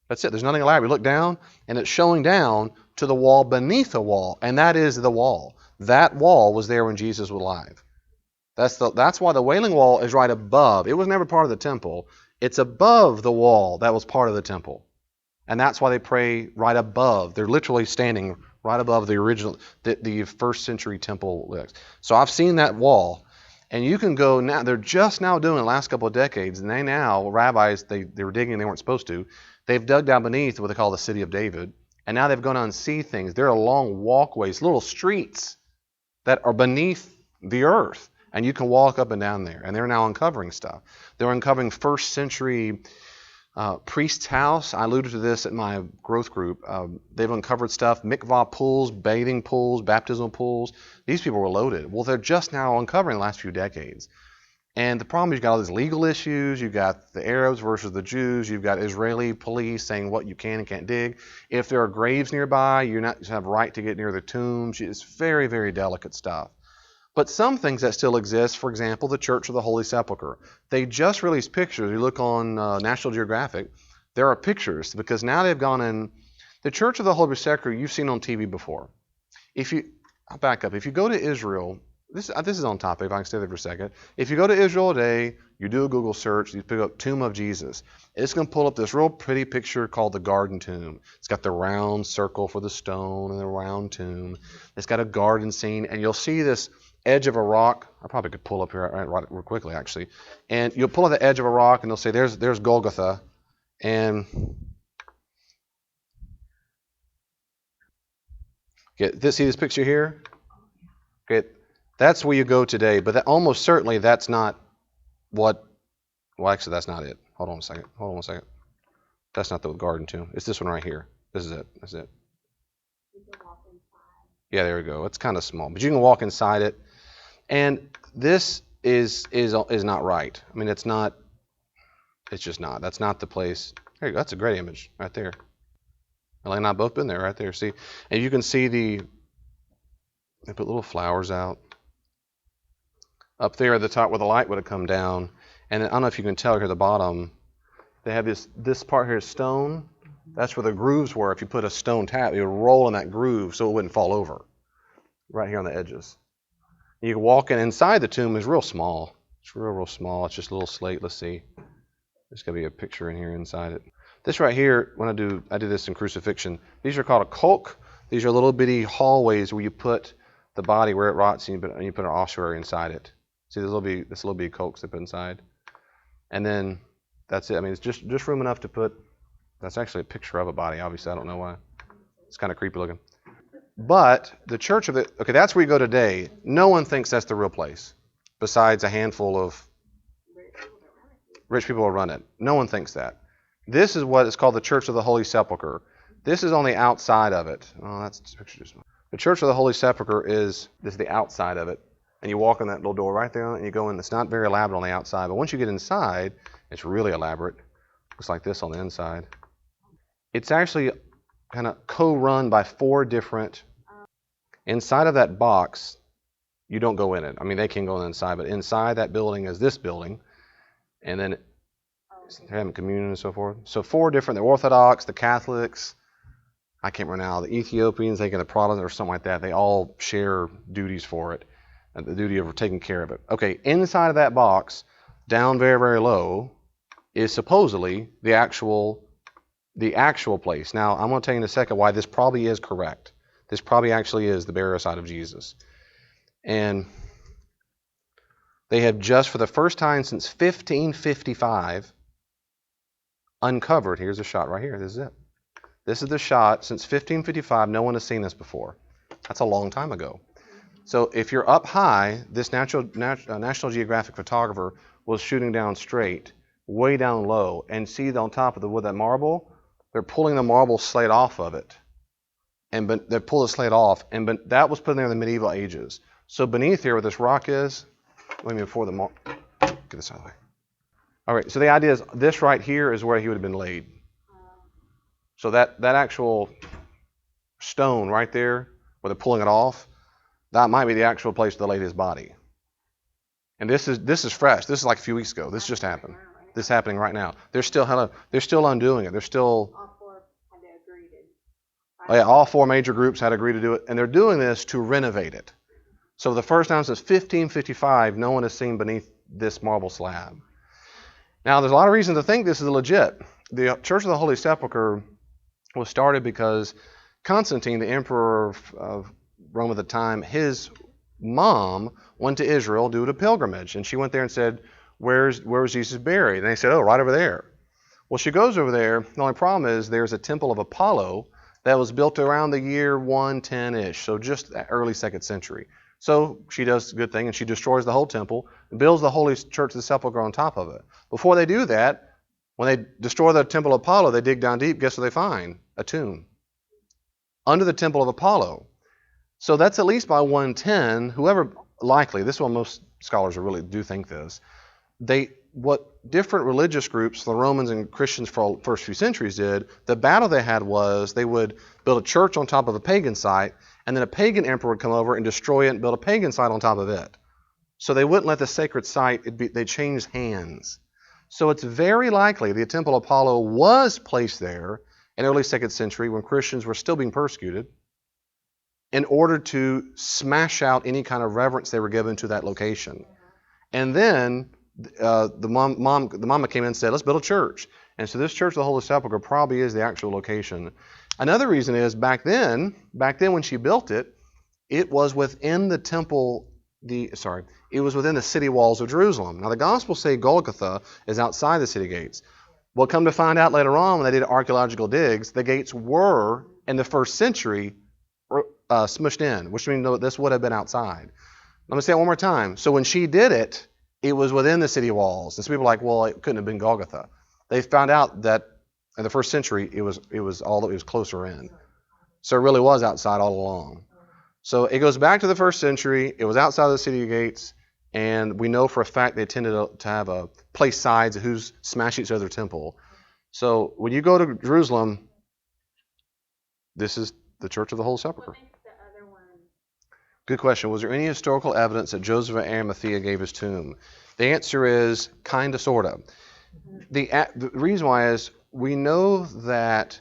Speaker 1: That's it. There's nothing elaborate. You look down, and it's showing down to the wall beneath the wall, and that is the wall. That wall was there when Jesus was alive. That's why the Wailing Wall is right above. It was never part of the temple. It's above the wall that was part of the temple. And that's why they pray right above. They're literally standing right above the original, the first century temple. So I've seen that wall. And you can go now, they're just now doing it the last couple of decades, and rabbis, they were digging, they weren't supposed to. They've dug down beneath what they call the City of David, and now they've gone on and see things. There are long walkways, little streets that are beneath the earth, and you can walk up and down there, and they're now uncovering stuff. They're uncovering first century priest's house. I alluded to this at my growth group. They've uncovered stuff, mikvah pools, bathing pools, baptismal pools. These people were loaded. Well, they're just now uncovering the last few decades. And the problem is you've got all these legal issues. You've got the Arabs versus the Jews. You've got Israeli police saying what you can and can't dig. If there are graves nearby, you have a right to get near the tombs. It's very, very delicate stuff. But some things that still exist, for example, the Church of the Holy Sepulchre. They just released pictures. You look on National Geographic, there are pictures because now they've gone in. The Church of the Holy Sepulchre you've seen on TV before. I'll back up. If you go to Israel, this is on topic, if I can stay there for a second. If you go to Israel today, you do a Google search, you pick up Tomb of Jesus. It's going to pull up this real pretty picture called the Garden Tomb. It's got the round circle for the stone and the round tomb. It's got a garden scene, and you'll see this edge of a rock. I probably could pull up here right real quickly, actually. And you'll pull on the edge of a rock, and they'll say, there's Golgotha. And see this picture here? Okay, that's where you go today, but almost certainly that's not what. Well, actually, that's not it. Hold on a second. That's not the garden tomb. It's this one right here. This is it. That's it.
Speaker 2: You can walk inside.
Speaker 1: Yeah, there we go. It's kind of small, but you can walk inside it. And this is not right. I mean, it's not. It's just not. That's not the place. There you go. That's a great image right there. Elaine and I both been there right there. See, and you can see they put little flowers out up there at the top where the light would have come down. And I don't know if you can tell here at the bottom, they have this part here is stone. That's where the grooves were. If you put a stone tap, it would roll in that groove so it wouldn't fall over. Right here on the edges. You can walk in. Inside the tomb is real small. It's real small. It's just a little slate. Let's see. There's going to be a picture in here inside it. This right here, when I do this in crucifixion, these are called a colk. These are little bitty hallways where you put the body where it rots and you put an ossuary inside it. See, this little bitty colks they put inside. And then that's it. I mean, it's just room enough to put. That's actually a picture of a body. Obviously, I don't know why. It's kind of creepy looking. But the church that's where you go today. No one thinks that's the real place, besides a handful of rich people who run it. No one thinks that. This is what is called the Church of the Holy Sepulchre. This is on the outside of it. Oh, that's the picture. The Church of the Holy Sepulchre is the outside of it. And you walk in that little door right there, and you go in. It's not very elaborate on the outside, but once you get inside, it's really elaborate. Looks like this on the inside. It's actually kind of co-run by 4 different. Inside of that box, you don't go in it. I mean, they can go inside, but inside that building is this building, and then they're having communion and so forth. So 4 different: the Orthodox, the Catholics, I can't remember now, the Ethiopians, the Protestants, or something like that. They all share duties for it. The duty of taking care of it. Okay, inside of that box, down very, very low, is supposedly the actual place. Now, I'm going to tell you in a second why this probably is correct. This probably actually is the burial site of Jesus. And they have just for the first time since 1555 uncovered, here's a shot right here, this is it. This is the shot since 1555, no one has seen this before. That's a long time ago. So if you're up high, this National Geographic photographer was shooting down straight, way down low, and see on top of that marble, they're pulling the marble slate off of it. But they pull the slate off, but that was put in there in the medieval ages. So beneath here where this rock is, let me before the get this out of the way. All right, so the idea is this right here is where he would have been laid. So that actual stone right there, where they're pulling it off, that might be the actual place they laid his body. And this is fresh. This is like a few weeks ago. This just happened. This is happening right now. They're still undoing it. They're still.
Speaker 2: All 4 had to agree to.
Speaker 1: Oh yeah, all 4 major groups had agreed to do it, and they're doing this to renovate it. So the first time since 1555, no one has seen beneath this marble slab. Now, there's a lot of reasons to think this is legit. The Church of the Holy Sepulchre was started because Constantine, the emperor of Rome at the time, his mom went to Israel to do a pilgrimage, and she went there and said, where's Jesus buried? And they said, oh, right over there. Well, she goes over there. The only problem is there's a temple of Apollo that was built around the year 110-ish, so just early 2nd century. So she does a good thing, and she destroys the whole temple and builds the Holy Church of the Sepulchre on top of it. Before they do that, when they destroy the temple of Apollo, they dig down deep. Guess what they find? A tomb under the temple of Apollo. So that's at least by 110, whoever, likely, this is what most scholars really do think this, what different religious groups, the Romans and Christians for the first few centuries did, the battle they had was they would build a church on top of a pagan site, and then a pagan emperor would come over and destroy it and build a pagan site on top of it. So they wouldn't let the sacred site, they changed hands. So it's very likely the temple of Apollo was placed there in early 2nd century when Christians were still being persecuted. in order to smash out any kind of reverence they were given to that location. And then the mama came in and said, let's build a church. And so this Church of the Holy Sepulchre probably is the actual location. Another reason is back then when she built it, it was within the temple, it was within the city walls of Jerusalem. Now the Gospels say Golgotha is outside the city gates. Well, come to find out later on when they did archaeological digs, the gates were in the first century smushed in, which means this would have been outside. Let me say it one more time. So when she did it, it was within the city walls. And some people are like, well, it couldn't have been Golgotha. They found out that in the first century, it was closer in. So it really was outside all along. So it goes back to the first century. It was outside the city gates. And we know for a fact they tended to have a place sides of who's smashed each other's temple. So when you go to Jerusalem, this is the Church of the Holy Sepulchre.
Speaker 2: What makes the other one?
Speaker 1: Good question. Was there any historical evidence that Joseph of Arimathea gave his tomb? The answer is kind of, sort of. The reason why is we know that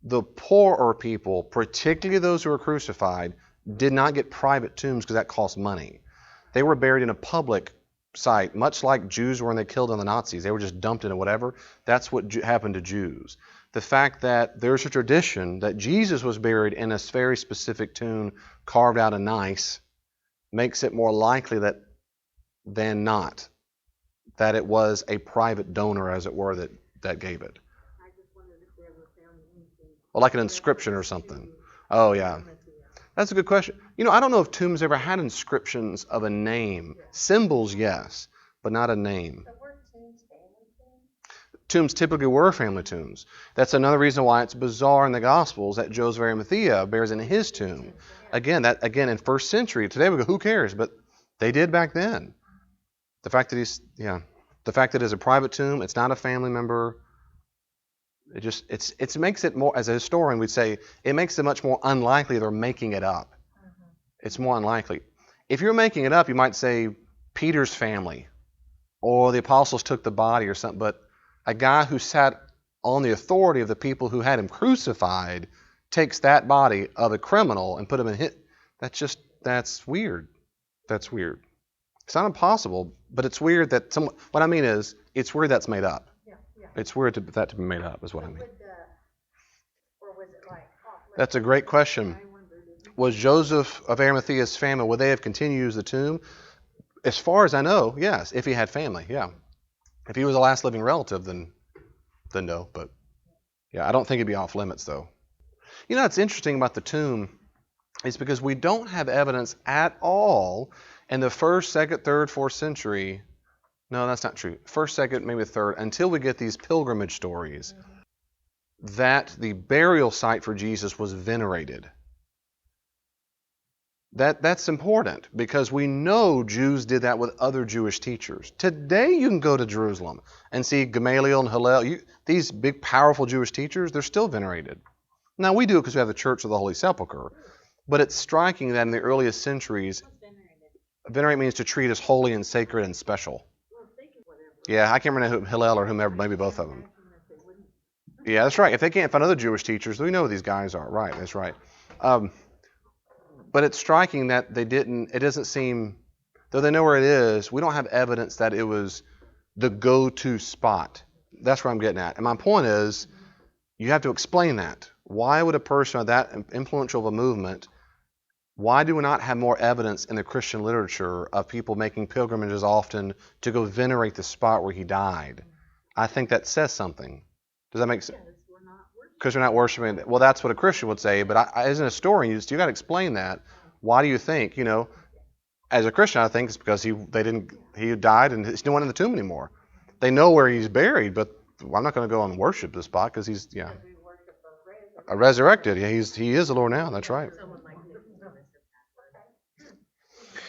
Speaker 1: the poorer people, particularly those who were crucified, did not get private tombs because that cost money. They were buried in a public site, much like Jews were when they killed the Nazis. They were just dumped into whatever. That's what happened to Jews. The fact that there's a tradition that Jesus was buried in a very specific tomb carved out of nice makes it more likely than not that it was a private donor, as it were, that gave it.
Speaker 2: I just wondered if we ever found anything.
Speaker 1: Or like an inscription or something. Oh, yeah. That's a good question. I don't know if tombs ever had inscriptions of a name. Symbols, yes, but not a name.
Speaker 2: So were tombs family tombs?
Speaker 1: Tombs typically were family tombs. That's another reason why it's bizarre in the Gospels that Joseph of Arimathea bears in his tomb. Again, in first century. Today we go, who cares? But they did back then. The fact that it's a private tomb, it's not a family member. It makes it more, as a historian we'd say, it makes it much more unlikely they're making it up. It's more unlikely. If you're making it up, you might say Peter's family or the apostles took the body or something, but a guy who sat on the authority of the people who had him crucified takes that body of a criminal and put him in that's weird. That's weird. It's not impossible, but it's weird that what I mean is, it's weird that's made up.
Speaker 2: Yeah.
Speaker 1: It's weird that to be made up, is what I mean.
Speaker 2: Or was it like
Speaker 1: That's a great question. Was Joseph of Arimathea's family, would they have continued to use the tomb? As far as I know, yes, if he had family, yeah. If he was a last living relative, then no. But yeah, I don't think it'd be off limits, though. What's interesting about the tomb is because we don't have evidence at all in the 1st, 2nd, 3rd, 4th century. No, that's not true. 1st, 2nd, maybe 3rd, until we get these pilgrimage stories, that the burial site for Jesus was venerated. That's important because we know Jews did that with other Jewish teachers. Today you can go to Jerusalem and see Gamaliel and Hillel. These big, powerful Jewish teachers, they're still venerated. Now we do it because we have the Church of the Holy Sepulchre, but it's striking that in the earliest centuries, venerate means to treat as holy and sacred and special. Yeah, I can't remember who, Hillel or whomever, maybe both of them. Yeah, that's right. If they can't find other Jewish teachers, we know who these guys are. Right, that's right. But it's striking that it doesn't seem, though they know where it is, we don't have evidence that it was the go-to spot. That's where I'm getting at. And my point is, you have to explain that. Why would a person of that influential of a movement, why do we not have more evidence in the Christian literature of people making pilgrimages often to go venerate the spot where he died? I think that says something. Does that make sense? Because we're not worshiping. Well, that's what a Christian would say. But as an historian, you got to explain that. Why do you think? As a Christian, I think it's because he died and he's no one in the tomb anymore. They know where he's buried, but I'm not going to go and worship this spot because he's resurrected. Yeah, he is the Lord now. That's right.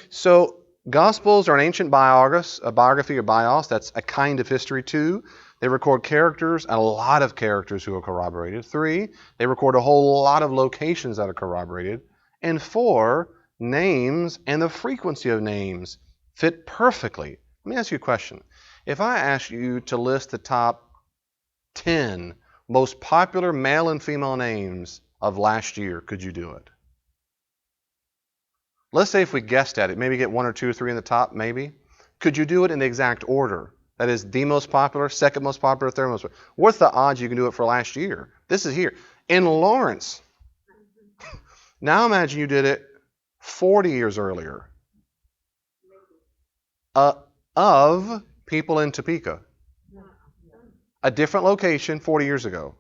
Speaker 1: So Gospels are an ancient biography or bios. That's a kind of history. 2, they record characters, and a lot of characters who are corroborated. 3, they record a whole lot of locations that are corroborated. And 4, names and the frequency of names fit perfectly. Let me ask you a question. If I ask you to list the top 10 most popular male and female names of last year, could you do it? Let's say if we guessed at it, maybe get 1 or 2 or 3 in the top, maybe. Could you do it in the exact order? That is, the most popular, second most popular, third most popular. What's the odds you can do it for last year? This is here. In Lawrence. Now imagine you did it 40 years earlier. Of people in Topeka. A different location 40 years ago.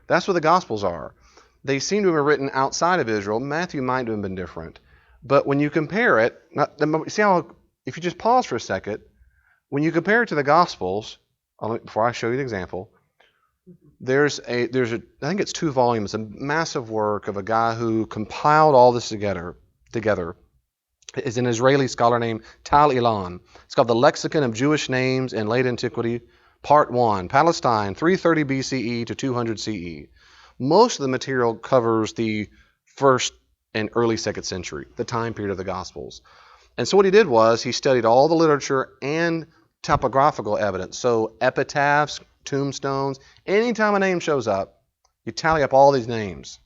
Speaker 1: That's what the Gospels are. They seem to have been written outside of Israel. Matthew might have been different. But when you compare it, see how, if you just pause for a second, when you compare it to the Gospels, before I show you the example, there's a I think it's 2 volumes, a massive work of a guy who compiled all this together. Is an Israeli scholar named Tal Ilan. It's called The Lexicon of Jewish Names in Late Antiquity, Part 1, Palestine, 330 BCE to 200 CE. Most of the material covers the 1st and early 2nd century, the time period of the Gospels. And so what he did was he studied all the literature and topographical evidence. So epitaphs, tombstones, anytime a name shows up, you tally up all these names.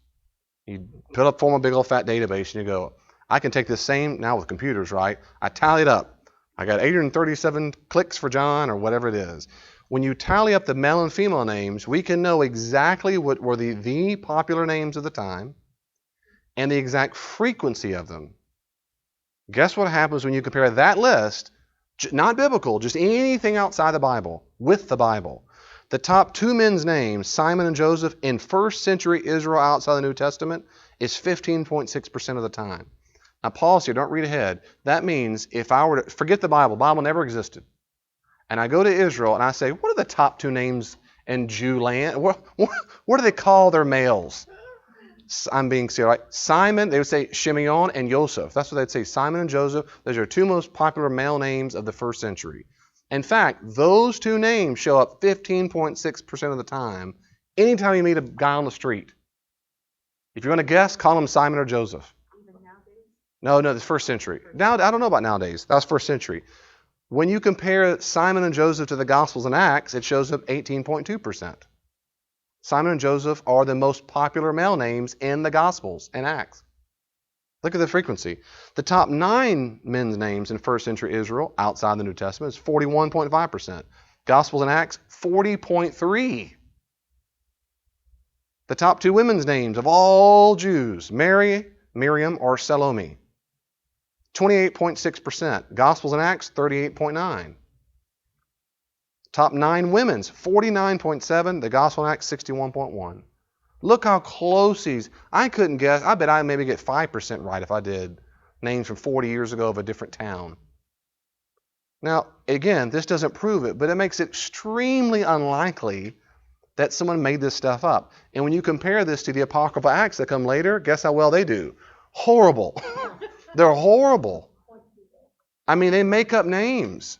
Speaker 1: You form a big old fat database and you go, I can take this same, now with computers, right? I tally it up. I got 837 clicks for John or whatever it is. When you tally up the male and female names, we can know exactly what were the popular names of the time and the exact frequency of them. Guess what happens when you compare that list, not biblical, just anything outside the Bible, with the Bible. The top 2 men's names, Simon and Joseph, in 1st century Israel outside the New Testament, is 15.6% of the time. Now pause here, don't read ahead. That means if I were to, forget the Bible never existed. And I go to Israel and I say, what are the top 2 names in Jew land? What do they call their males? I'm being serious, right? Simon, they would say Shimeon and Yosef. That's what they'd say, Simon and Joseph. Those are 2 most popular male names of the 1st century. In fact, those 2 names show up 15.6% of the time anytime you meet a guy on the street. If you're going to guess, call him Simon or Joseph.
Speaker 2: Even nowadays?
Speaker 1: No, the 1st century. Now, I don't know about nowadays. That was 1st century. When you compare Simon and Joseph to the Gospels and Acts, it shows up 18.2%. Simon and Joseph are the most popular male names in the Gospels and Acts. Look at the frequency. The top 9 men's names in 1st century Israel, outside the New Testament, is 41.5%. Gospels and Acts, 40.3%. The top 2 women's names of all Jews, Mary, Miriam, or Salome, 28.6%. Gospels and Acts, 38.9%. Top 9 women's, 49.7%. The Gospel and Acts, 61.1%. Look how close these. I couldn't guess. I bet I maybe get 5% right if I did names from 40 years ago of a different town. Now, again, this doesn't prove it, but it makes it extremely unlikely that someone made this stuff up. And when you compare this to the Apocryphal Acts that come later, guess how well they do? Horrible. They're horrible. I mean, they make up names.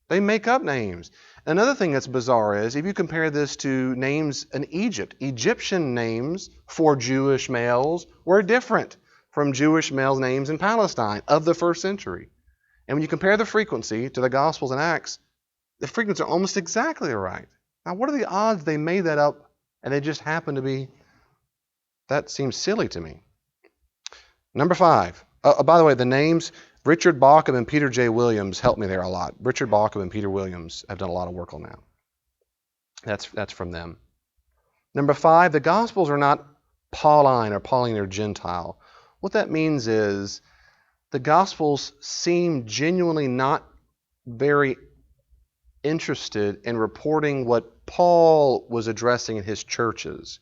Speaker 1: They make up names. Another thing that's bizarre is if you compare this to names in Egypt, Egyptian names for Jewish males were different from Jewish males' names in Palestine of the 1st century. And when you compare the frequency to the Gospels and Acts, the frequencies are almost exactly right. Now, what are the odds they made that up and they just happen to be? That seems silly to me. Number 5. By the way, the names, Richard Bauckham and Peter J. Williams helped me there a lot. Richard Bauckham and Peter Williams have done a lot of work on that. That's from them. Number 5, the Gospels are not Pauline or Gentile. What that means is the Gospels seem genuinely not very interested in reporting what Paul was addressing in his churches,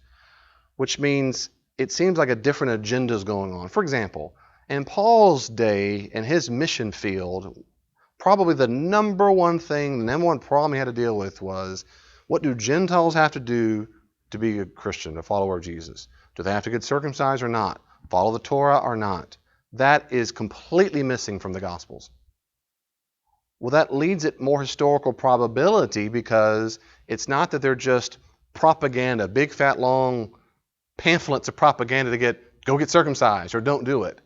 Speaker 1: which means it seems like a different agenda is going on. For example, in Paul's day, in his mission field, probably the number one problem he had to deal with was, what do Gentiles have to do to be a Christian, a follower of Jesus? Do they have to get circumcised or not? Follow the Torah or not? That is completely missing from the Gospels. Well, that leads it more historical probability because it's not that they're just propaganda, big fat long pamphlets of propaganda to go get circumcised or don't do it.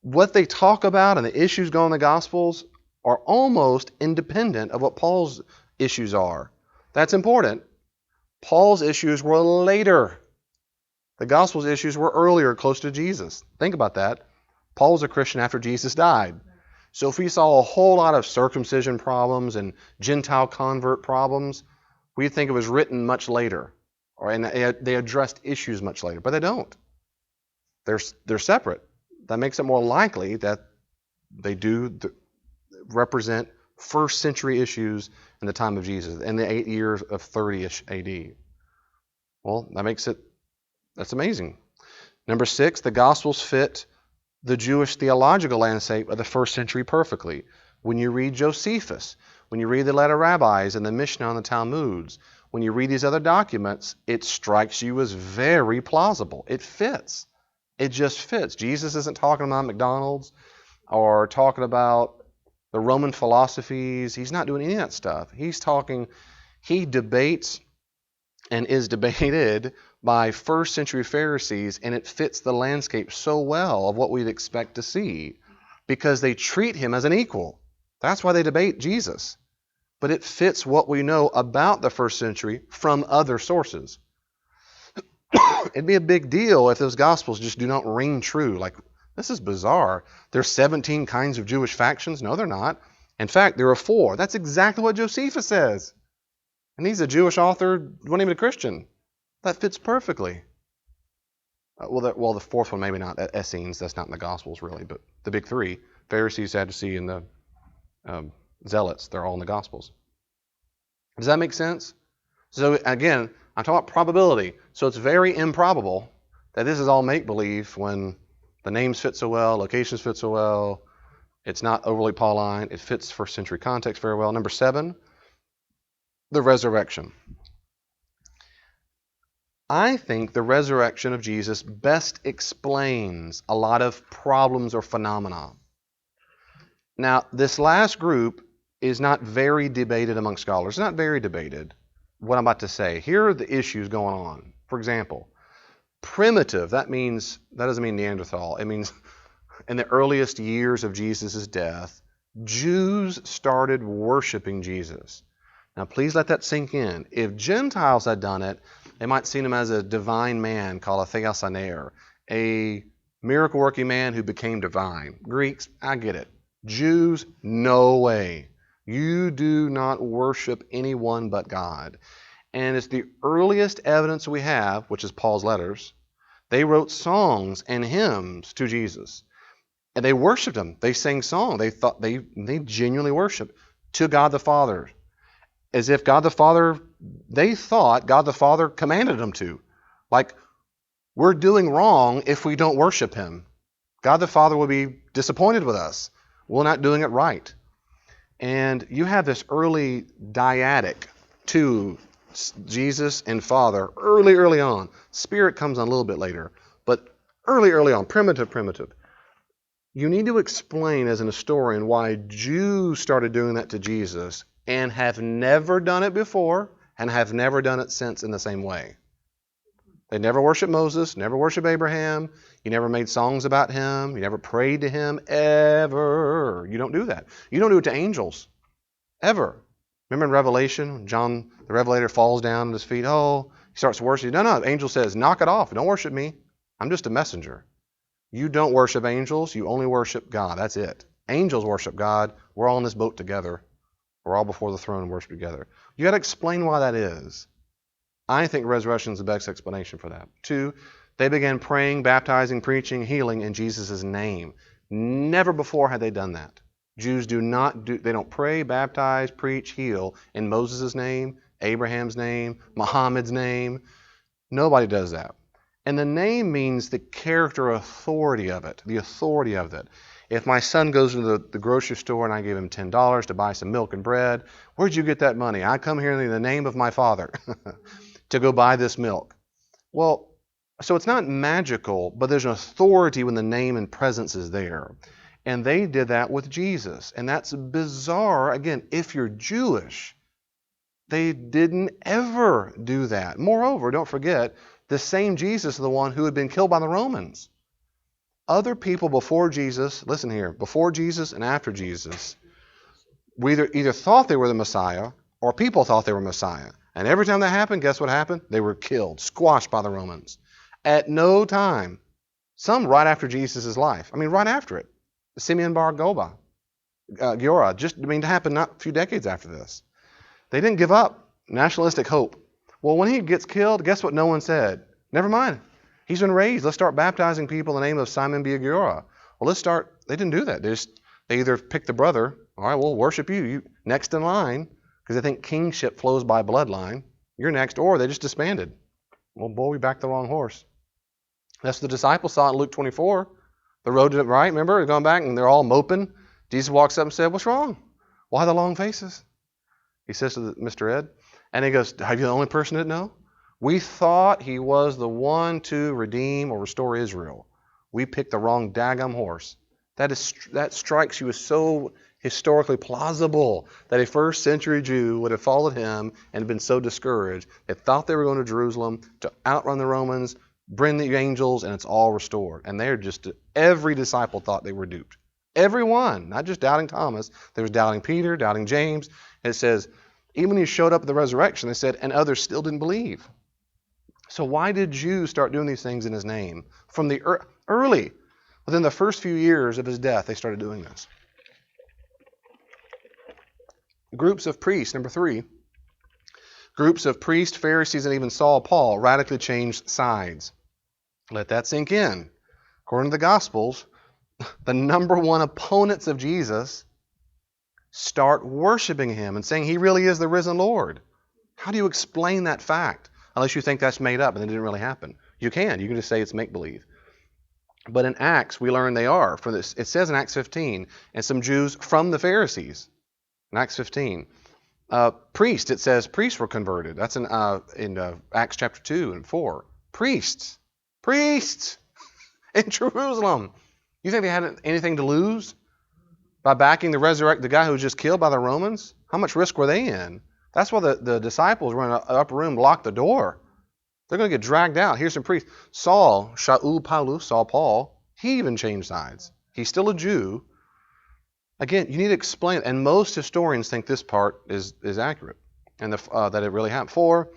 Speaker 1: What they talk about and the issues going in the Gospels are almost independent of what Paul's issues are. That's important. Paul's issues were later. The Gospel's issues were earlier, close to Jesus. Think about that. Paul was a Christian after Jesus died. So if we saw a whole lot of circumcision problems and Gentile convert problems, we'd think it was written much later. And they addressed issues much later. But they don't. They're separate. That makes it more likely that they do represent first century issues in the time of Jesus, in the 8 years of 30-ish AD. Well, that's amazing. Number 6, the Gospels fit the Jewish theological landscape of the first century perfectly. When you read Josephus, when you read the letter rabbis and the Mishnah and the Talmuds, when you read these other documents, it strikes you as very plausible. It fits. It just fits. Jesus isn't talking about McDonald's or talking about the Roman philosophies. He's not doing any of that stuff. He debates and is debated by first century Pharisees, and it fits the landscape so well of what we'd expect to see because they treat him as an equal. That's why they debate Jesus. But it fits what we know about the first century from other sources. It'd be a big deal if those Gospels just do not ring true. Like, this is bizarre. There's 17 kinds of Jewish factions. No, they're not. In fact, there are 4. That's exactly what Josephus says. And he's a Jewish author, wasn't even a Christian. That fits perfectly. Well, the fourth one, maybe not. Essenes, that's not in the Gospels, really. But the big 3, Pharisees, Sadducees, and the Zealots, they're all in the Gospels. Does that make sense? So, again, I'm talking about probability. So it's very improbable that this is all make-believe when the names fit so well, locations fit so well. It's not overly Pauline. It fits first century context very well. Number 7, the resurrection. I think the resurrection of Jesus best explains a lot of problems or phenomena. Now, this last group is not very debated among scholars. It's not very debated, what I'm about to say. Here are the issues going on. For example, primitive, that doesn't mean Neanderthal. It means in the earliest years of Jesus' death, Jews started worshiping Jesus. Now, please let that sink in. If Gentiles had done it, they might see him as a divine man called a theosaner, a miracle-working man who became divine. Greeks, I get it. Jews, no way. You do not worship anyone but God. And it's the earliest evidence we have, which is Paul's letters. They wrote songs and hymns to Jesus. And they worshiped him. They sang songs. They genuinely worshiped to God the Father. As if they thought God the Father commanded them to. Like, we're doing wrong if we don't worship him. God the Father will be disappointed with us. We're not doing it right. And you have this early dyadic to Jesus and Father early on. Spirit comes on a little bit later. But early on, primitive. You need to explain as an historian why Jews started doing that to Jesus and have never done it before and have never done it since in the same way. They never worshiped Moses, never worshiped Abraham. You never made songs about him. You never prayed to him, ever. You don't do that. You don't do it to angels, ever. Remember in Revelation, when John the Revelator falls down at his feet? Oh, he starts worshiping. No, the angel says, knock it off. Don't worship me. I'm just a messenger. You don't worship angels. You only worship God. That's it. Angels worship God. We're all in this boat together. We're all before the throne and worship together. You got to explain why that is. I think resurrection is the best explanation for that. 2, they began praying, baptizing, preaching, healing in Jesus' name. Never before had they done that. Jews they don't pray, baptize, preach, heal in Moses' name, Abraham's name, Muhammad's name. Nobody does that. And the name means the character authority of it, the authority of it. If my son goes into the grocery store and I give him $10 to buy some milk and bread, where'd you get that money? I come here in the name of my father to go buy this milk. Well, so it's not magical, but there's an authority when the name and presence is there. And they did that with Jesus. And that's bizarre. Again, if you're Jewish, they didn't ever do that. Moreover, don't forget, the same Jesus is the one who had been killed by the Romans. Other people before Jesus, listen here, before Jesus and after Jesus, we either thought they were the Messiah or people thought they were Messiah. And every time that happened, guess what happened? They were killed, squashed by the Romans. At no time Some right after Jesus' life. I mean, right after it. Simeon Bar Giora, to happen not a few decades after this. They didn't give up. Nationalistic hope. Well, when he gets killed, guess what no one said? Never mind. He's been raised. Let's start baptizing people in the name of Simon Bar Giora. Well, they didn't do that. They either picked the brother, all right, we'll worship you next in line, because they think kingship flows by bloodline. You're next, or they just disbanded. Well, boy, we backed the wrong horse. That's what the disciples saw in Luke 24. The road didn't right, remember? They're going back and they're all moping. Jesus walks up and said, "What's wrong? Why the long faces?" He says to Mr. Ed, and he goes, "Are you the only person that know? We thought he was the one to redeem or restore Israel. We picked the wrong daggum horse." That strikes you as so historically plausible that a first century Jew would have followed him and been so discouraged. They thought they were going to Jerusalem to outrun the Romans, bring the angels, and it's all restored. And every disciple thought they were duped. Everyone, not just doubting Thomas. There was doubting Peter, doubting James. And it says, even when he showed up at the resurrection, they said, and others still didn't believe. So why did Jews start doing these things in his name? From the early, within the first few years of his death, they started doing this. Groups of priests, number 3. Groups of priests, Pharisees, and even Saul, Paul radically changed sides. Let that sink in. According to the Gospels, the number one opponents of Jesus start worshiping him and saying he really is the risen Lord. How do you explain that fact? Unless you think that's made up and it didn't really happen. You can just say it's make-believe. But in Acts, we learn they are. It says in Acts 15, and some Jews from the Pharisees. In Acts 15. Priests, it says priests were converted. That's in Acts chapter 2 and 4. Priests in Jerusalem. You think they had anything to lose by backing the guy who was just killed by the Romans? How much risk were they in? That's why the disciples were in an upper room, locked the door. They're going to get dragged out. Here's some priests. Saul, Shaul Paulus, Saul Paul, he even changed sides. He's still a Jew. Again, you need to explain it. And most historians think this part is accurate and that it really happened. 4,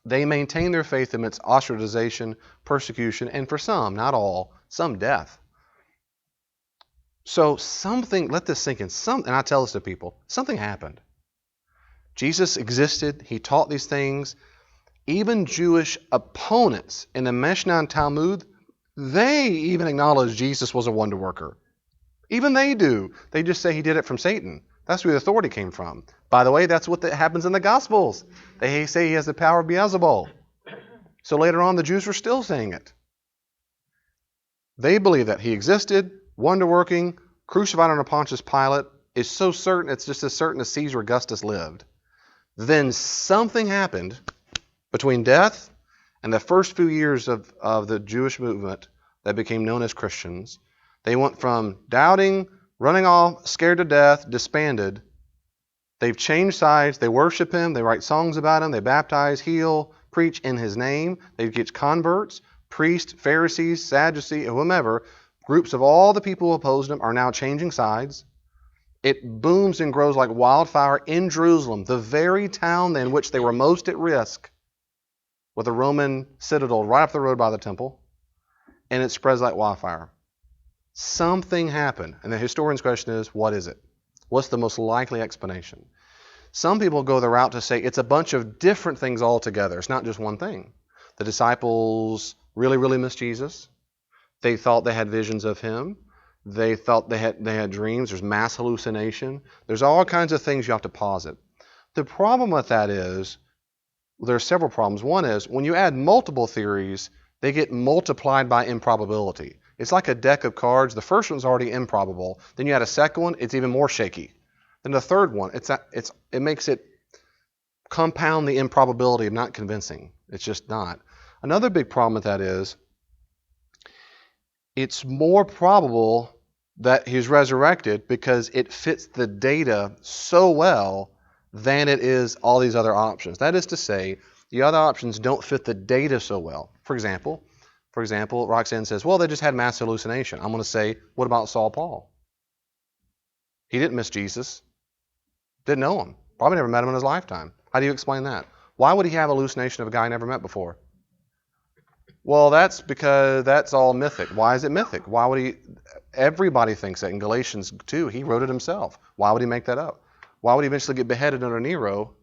Speaker 1: they maintain their faith amidst ostracization, persecution, and for some, not all, some death. So let this sink in. And I tell this to people, something happened. Jesus existed. He taught these things. Even Jewish opponents in the Mishnah and Talmud, they even acknowledge Jesus was a wonder worker. Even they do. They just say he did it from Satan. That's where the authority came from. By the way, that's what happens in the Gospels. They say he has the power of Beelzebul. So later on, the Jews were still saying it. They believe that he existed, wonder-working, crucified under Pontius Pilate, is so certain, it's just as certain as Caesar Augustus lived. Then something happened between death and the first few years of the Jewish movement that became known as Christians. They went from doubting, running off, scared to death, disbanded. They've changed sides. They worship him. They write songs about him. They baptize, heal, preach in his name. They get converts, priests, Pharisees, Sadducees, whomever. Groups of all the people who opposed him are now changing sides. It booms and grows like wildfire in Jerusalem, the very town in which they were most at risk, with a Roman citadel right up the road by the temple. And it spreads like wildfire. Something happened. And the historian's question is, what is it? What's the most likely explanation? Some people go the route to say it's a bunch of different things altogether. It's not just one thing. The disciples really, really missed Jesus. They thought they had visions of him. They thought they had dreams. There's mass hallucination. There's all kinds of things you have to posit. The problem with that is, there are several problems. One is, when you add multiple theories, they get multiplied by improbability. It's like a deck of cards. The first one's already improbable. Then you add a second one, it's even more shaky. Then the third one, it makes it compound the improbability of not convincing. It's just not. Another big problem with that is, it's more probable that he's resurrected because it fits the data so well than it is all these other options. That is to say, the other options don't fit the data so well. For example, Roxanne says, well, they just had mass hallucination. I'm going to say, what about Saul Paul? He didn't miss Jesus. Didn't know him. Probably never met him in his lifetime. How do you explain that? Why would he have hallucination of a guy he never met before? Well, that's because that's all mythic. Why is it mythic? Why would he? Everybody thinks that in Galatians 2. He wrote it himself. Why would he make that up? Why would he eventually get beheaded under Nero?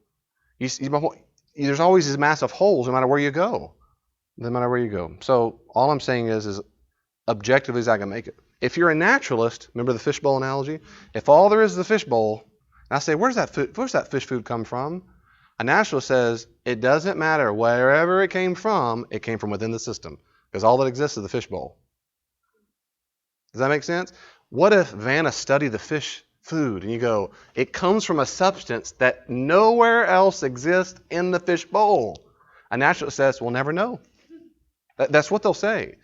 Speaker 1: There's always these massive holes no matter where you go. No matter where you go. So all I'm saying is objectively as I can make it. If you're a naturalist, remember the fishbowl analogy? If all there is the fishbowl, and I say, where's that fish food come from? A naturalist says, it doesn't matter. Wherever it came from within the system. Because all that exists is the fishbowl. Does that make sense? What if Vanna studied the fish food and you go, it comes from a substance that nowhere else exists in the fishbowl? A naturalist says, we'll never know. That's what they'll say.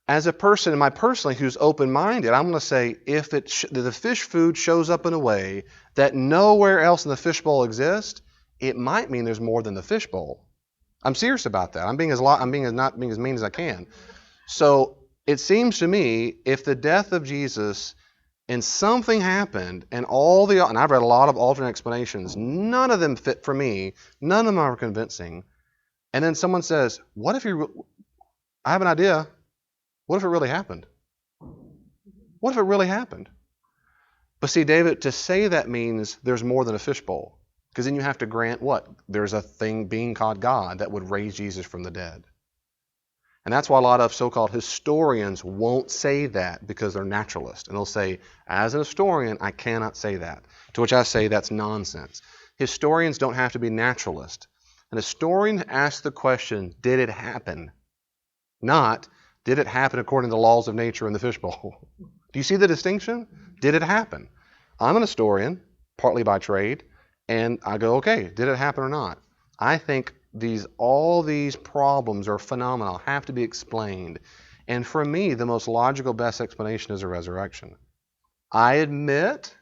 Speaker 1: As a person, personally, who's open-minded, I'm going to say, if the fish food shows up in a way that nowhere else in the fishbowl exists, it might mean there's more than the fishbowl. I'm serious about that. I'm being as mean as I can. So it seems to me, if the death of Jesus and something happened, and I've read a lot of alternate explanations, none of them fit for me, none of them are convincing. And then someone says, "What if I have an idea. What if it really happened? What if it really happened?" But see, David, to say that means there's more than a fishbowl. Because then you have to grant what? There's a thing being called God that would raise Jesus from the dead. And that's why a lot of so-called historians won't say that because they're naturalists. And they'll say, as an historian, I cannot say that. To which I say that's nonsense. Historians don't have to be naturalists. An historian asks the question, did it happen? Not, did it happen according to the laws of nature in the fishbowl? Do you see the distinction? Did it happen? I'm an historian, partly by trade, and I go, okay, did it happen or not? I think all these problems or phenomena have to be explained. And for me, the most logical, best explanation is a resurrection. I admit,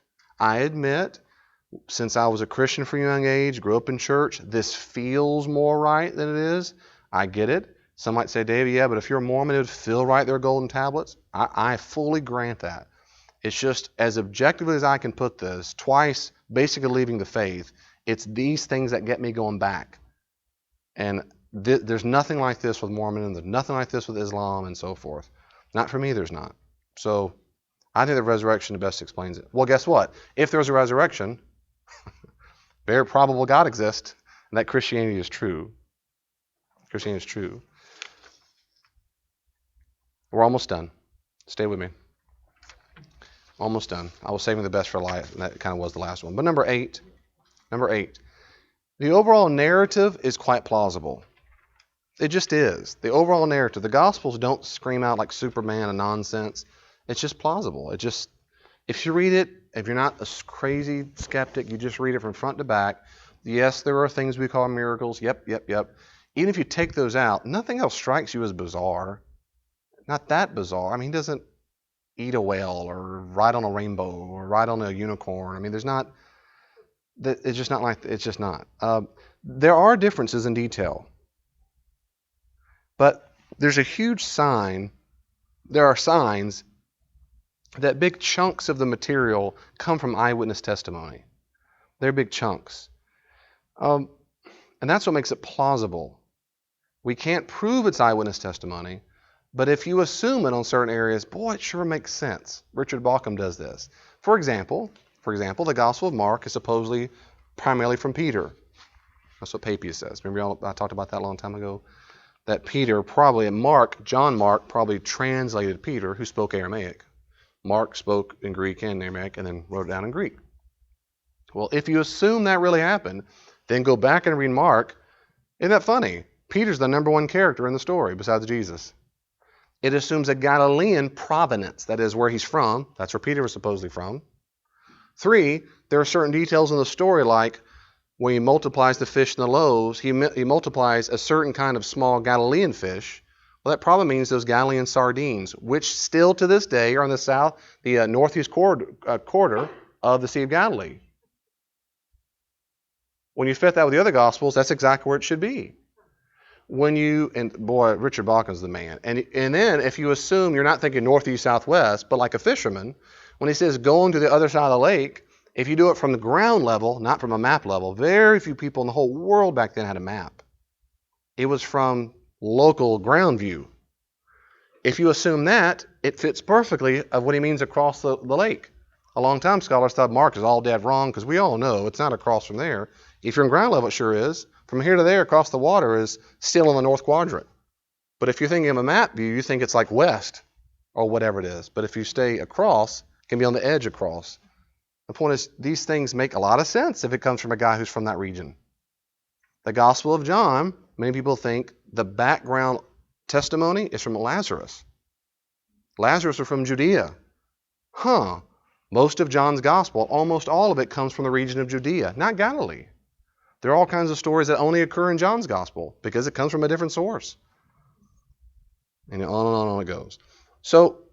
Speaker 1: since I was a Christian from a young age, grew up in church, this feels more right than it is. I get it. Some might say, David, yeah, but if you're a Mormon, it would feel right, there are golden tablets. I fully grant that. It's just as objectively as I can put this, twice basically leaving the faith, it's these things that get me going back. And there's nothing like this with Mormonism, there's nothing like this with Islam and so forth. Not for me, there's not. So I think the resurrection best explains it. Well, guess what? If there's a resurrection, very probable God exists, and that Christianity is true. Christianity is true. We're almost done. Stay with me. Almost done. I was saving the best for life, and that kind of was the last one. But number eight. The overall narrative is quite plausible. It just is. The overall narrative. The Gospels don't scream out like Superman and nonsense. It's just plausible. If you read it, if you're not a crazy skeptic, you just read it from front to back. Yes, there are things we call miracles. Yep. Even if you take those out, nothing else strikes you as bizarre. Not that bizarre. I mean, he doesn't eat a whale or ride on a rainbow or ride on a unicorn. I mean, it's just not. There are differences in detail. But there's a huge sign. There are signs that big chunks of the material come from eyewitness testimony. They're big chunks. And that's what makes it plausible. We can't prove it's eyewitness testimony, but if you assume it on certain areas, boy, it sure makes sense. Richard Bauckham does this. For example, the Gospel of Mark is supposedly primarily from Peter. That's what Papias says. Remember I talked about that a long time ago? That Peter John Mark probably translated Peter, who spoke Aramaic. Mark spoke in Greek and Aramaic and then wrote it down in Greek. Well, if you assume that really happened, then go back and read Mark. Isn't that funny? Peter's the number one character in the story besides Jesus. It assumes a Galilean provenance, that is where he's from. That's where Peter was supposedly from. 3, there are certain details in the story, like when he multiplies the fish and the loaves, he multiplies a certain kind of small Galilean fish. Well, that probably means those Galilean sardines, which still to this day are in the northeast quarter of the Sea of Galilee. When you fit that with the other Gospels, that's exactly where it should be. Richard Bauckham's the man. And then if you assume you're not thinking northeast, southwest, but like a fisherman, when he says going to the other side of the lake, if you do it from the ground level, not from a map level, very few people in the whole world back then had a map. It was from local ground view. If you assume that, it fits perfectly of what he means across the lake. A long time scholars thought Mark is all dead wrong because we all know it's not across from there. If you're in ground level, it sure is. From here to there across the water is still in the north quadrant. But if you're thinking of a map view, you think it's like west or whatever it is. But if you stay across, it can be on the edge across. The point is, these things make a lot of sense if it comes from a guy who's from that region. The Gospel of John, many people think the background testimony is from Lazarus. Lazarus was from Judea. Most of John's Gospel, almost all of it, comes from the region of Judea, not Galilee. There are all kinds of stories that only occur in John's Gospel because it comes from a different source. And on it goes. So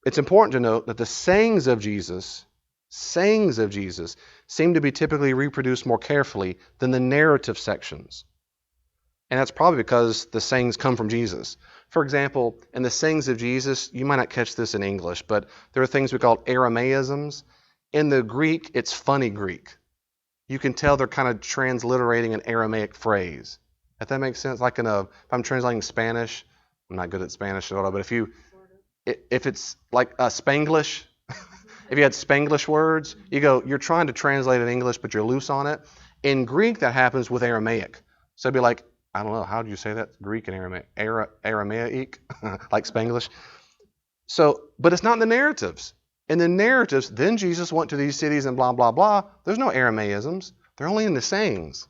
Speaker 1: it's important to note that the sayings of Jesus seem to be typically reproduced more carefully than the narrative sections. And that's probably because the sayings come from Jesus. For example, in the sayings of Jesus, you might not catch this in English, but there are things we call Aramaisms. In the Greek, it's funny Greek. You can tell they're kind of transliterating an Aramaic phrase. If that makes sense, like if I'm translating Spanish, I'm not good at Spanish at all, but if it's like Spanglish, if you had Spanglish words, you're trying to translate it in English, but you're loose on it. In Greek, that happens with Aramaic. So it'd be like, I don't know, how do you say that? Greek and Aramaic. Aramaic, like Spanglish. So, but it's not in the narratives. In the narratives, then Jesus went to these cities and blah, blah, blah. There's no Aramaisms. They're only in the sayings.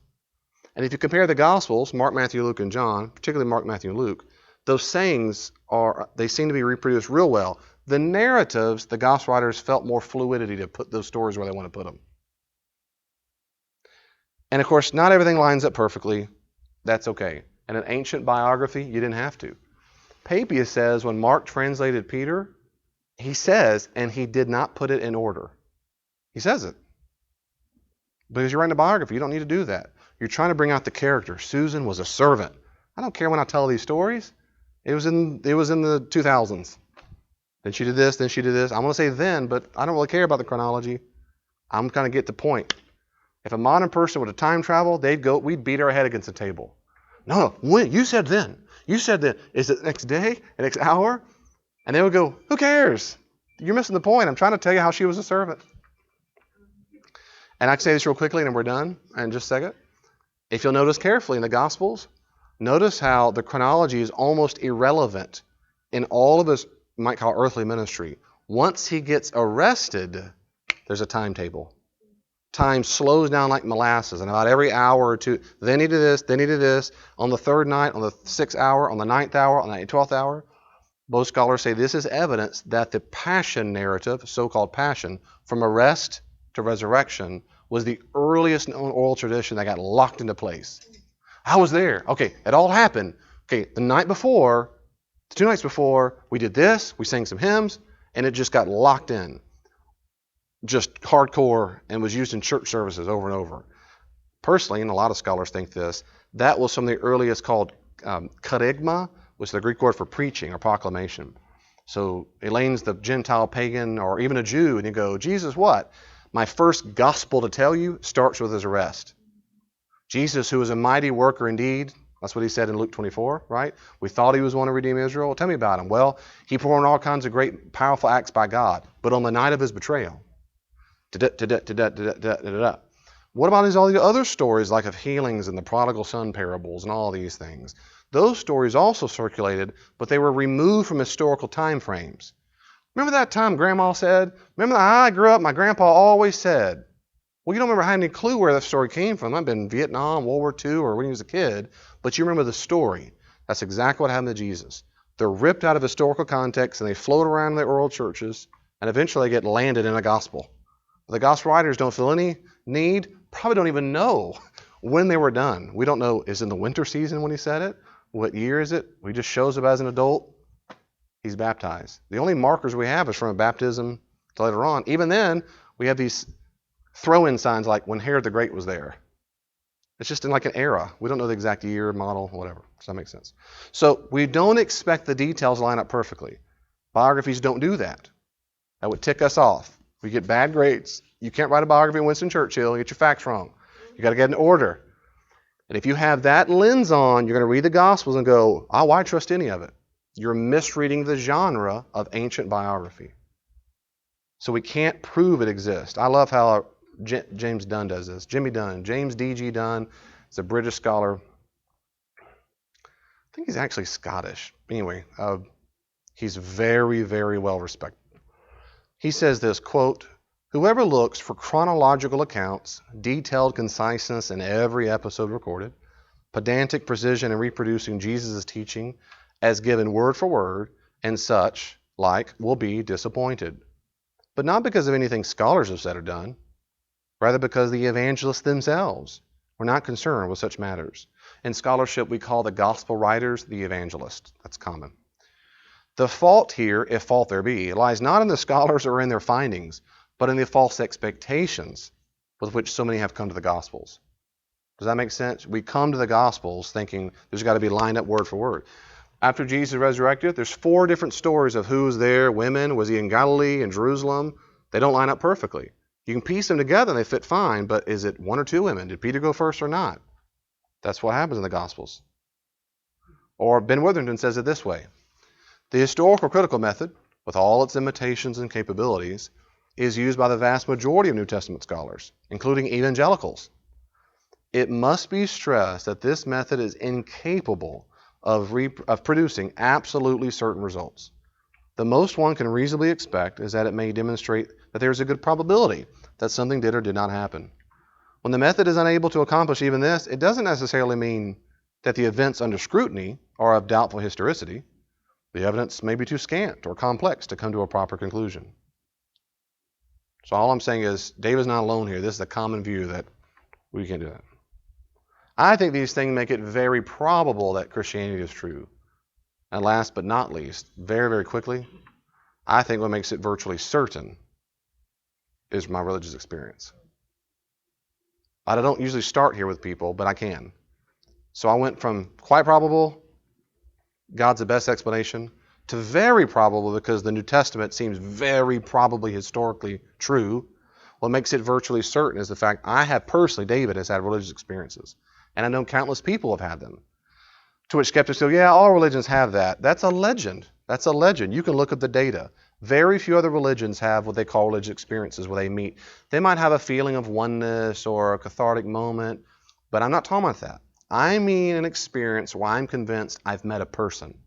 Speaker 1: And if you compare the Gospels, Mark, Matthew, Luke, and John, particularly Mark, Matthew, and Luke, those sayings they seem to be reproduced real well. The narratives, the Gospel writers felt more fluidity to put those stories where they want to put them. And of course, not everything lines up perfectly. That's okay. In an ancient biography, you didn't have to. Papias says when Mark translated Peter, he says, and he did not put it in order. He says it. Because you're writing a biography, you don't need to do that. You're trying to bring out the character. Susan was a servant. I don't care when I tell these stories. It was in the 2000s. Then she did this, then she did this. I'm going to say then, but I don't really care about the chronology. I'm going to get the point. If a modern person were to time travel, we'd beat our head against the table. No, when? You said then. You said then. Is it the next day? The next hour? And they would go, who cares? You're missing the point. I'm trying to tell you how she was a servant. And I can say this real quickly and then we're done in just a second. If you'll notice carefully in the Gospels, notice how the chronology is almost irrelevant in all of his, you might call earthly ministry. Once he gets arrested, there's a timetable. Time slows down like molasses, and about every hour or two, then he did this, then he did this. On the third night, on the 6th hour, on the 9th hour, on the 12th hour, most scholars say this is evidence that the passion narrative, so-called passion, from arrest to resurrection, was the earliest known oral tradition that got locked into place. I was there. Okay, it all happened. Okay, the night before, 2 nights before, we did this, we sang some hymns, and it just got locked in. Just hardcore, and was used in church services over and over. Personally, and a lot of scholars think this, that was some of the earliest called kerygma, which is the Greek word for preaching or proclamation. So Elaine's the Gentile pagan or even a Jew, and you go, Jesus what? My first gospel to tell you starts with his arrest. Jesus, who was a mighty worker indeed, that's what he said in Luke 24, right? We thought he was one to redeem Israel. Well, tell me about him. Well, he performed all kinds of great, powerful acts by God, but on the night of his betrayal, what about all these other stories like of healings and the prodigal son parables and all these things? Those stories also circulated, but they were removed from historical time frames. Remember that time Grandma said? Remember that I grew up, my grandpa always said. Well, you don't remember having any clue where that story came from. It might have been Vietnam, World War II, or when he was a kid, but you remember the story. That's exactly what happened to Jesus. They're ripped out of historical context and they float around in the oral churches and eventually they get landed in a gospel. The gospel writers don't feel any need, probably don't even know when they were done. We don't know, is it in the winter season when he said it? What year is it? He just shows up as an adult. He's baptized. The only markers we have is from a baptism to later on. Even then, we have these throw-in signs like when Herod the Great was there. It's just in like an era. We don't know the exact year, model, whatever. Does that make sense? So we don't expect the details to line up perfectly. Biographies don't do that. That would tick us off. We get bad grades. You can't write a biography of Winston Churchill. You get your facts wrong. You got to get in order. And if you have that lens on, you're going to read the Gospels and go, oh, why trust any of it? You're misreading the genre of ancient biography. So we can't prove it exists. I love how James Dunn does this. Jimmy Dunn, James D.G. Dunn, is a British scholar. I think he's actually Scottish. Anyway, he's very, very well respected. He says this, quote, whoever looks for chronological accounts, detailed conciseness in every episode recorded, pedantic precision in reproducing Jesus' teaching as given word for word, and such like will be disappointed. But not because of anything scholars have said or done, rather because the evangelists themselves were not concerned with such matters. In scholarship, we call the gospel writers the evangelists. That's common. The fault here, if fault there be, lies not in the scholars or in their findings, but in the false expectations with which so many have come to the Gospels. Does that make sense? We come to the Gospels thinking there's got to be lined up word for word. After Jesus resurrected, there's 4 different stories of who was there, women, was he in Galilee, in Jerusalem? They don't line up perfectly. You can piece them together and they fit fine, but is it 1 or 2 women? Did Peter go first or not? That's what happens in the Gospels. Or Ben Witherington says it this way. The historical critical method, with all its limitations and capabilities, is used by the vast majority of New Testament scholars, including evangelicals. It must be stressed that this method is incapable of producing absolutely certain results. The most one can reasonably expect is that it may demonstrate that there is a good probability that something did or did not happen. When the method is unable to accomplish even this, it doesn't necessarily mean that the events under scrutiny are of doubtful historicity. The evidence may be too scant or complex to come to a proper conclusion. So all I'm saying is, David's not alone here. This is a common view that we can't do that. I think these things make it very probable that Christianity is true. And last but not least, very, very quickly, I think what makes it virtually certain is my religious experience. I don't usually start here with people, but I can. So I went from quite probable, God's the best explanation, to very probable because the New Testament seems very probably historically true. What makes it virtually certain is the fact I have personally, David has had religious experiences. And I know countless people have had them. To which skeptics go, yeah, all religions have that. That's a legend. That's a legend. You can look at the data. Very few other religions have what they call religious experiences where they meet. They might have a feeling of oneness or a cathartic moment, but I'm not talking about that. I mean an experience where I'm convinced I've met a person.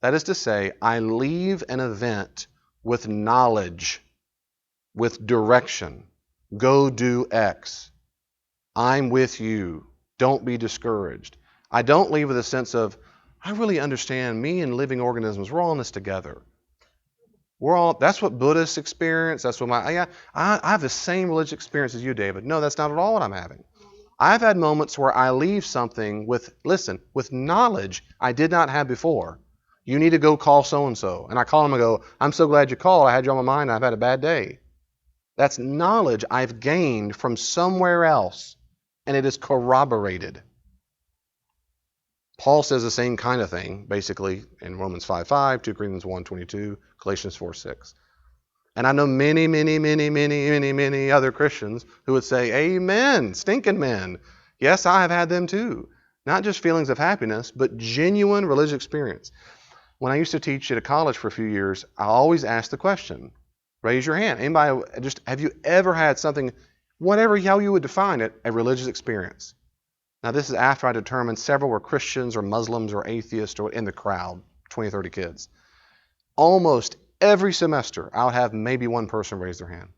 Speaker 1: That is to say, I leave an event with knowledge, with direction. Go do X. I'm with you. Don't be discouraged. I don't leave with a sense of, I really understand me and living organisms, we're all in this together. That's what Buddhists experience. That's what I have the same religious experience as you, David. No, that's not at all what I'm having. I've had moments where I leave something with knowledge I did not have before. You need to go call so-and-so. And I call them and go, I'm so glad you called. I had you on my mind. I've had a bad day. That's knowledge I've gained from somewhere else. And it is corroborated. Paul says the same kind of thing, basically, in Romans 5:5, 2 Corinthians 1:22, Galatians 4:6. And I know many, many, many, many, many, many other Christians who would say, amen, stinking men. Yes, I have had them too. Not just feelings of happiness, but genuine religious experience. When I used to teach at a college for a few years, I always asked the question, raise your hand. Anybody, have you ever had something, how you would define it, a religious experience? Now, this is after I determined several were Christians or Muslims or atheists or in the crowd, 20, 30 kids. Almost every semester, I would have maybe one person raise their hand.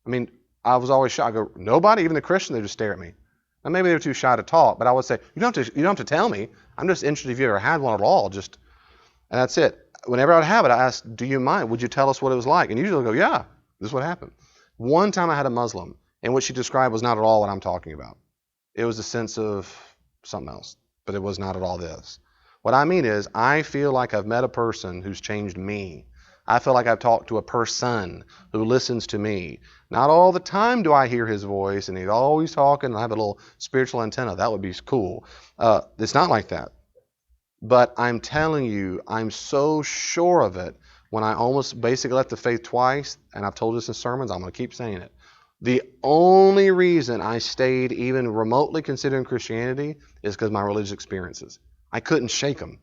Speaker 1: I mean, I was always shy. I go, nobody, even the Christian, they just stare at me. And maybe they were too shy to talk, but I would say, you don't have to tell me. I'm just interested if you ever had one at all. And that's it. Whenever I would have it, I asked, do you mind? Would you tell us what it was like? And usually they'll go, yeah, this is what happened. One time I had a Muslim, and what she described was not at all what I'm talking about. It was a sense of something else, but it was not at all this. What I mean is, I feel like I've met a person who's changed me. I feel like I've talked to a person who listens to me. Not all the time do I hear his voice, and he's always talking, and I have a little spiritual antenna. That would be cool. It's not like that. But I'm telling you, I'm so sure of it when I almost basically left the faith twice, and I've told this in sermons, I'm going to keep saying it. The only reason I stayed even remotely considering Christianity is because of my religious experiences. I couldn't shake them.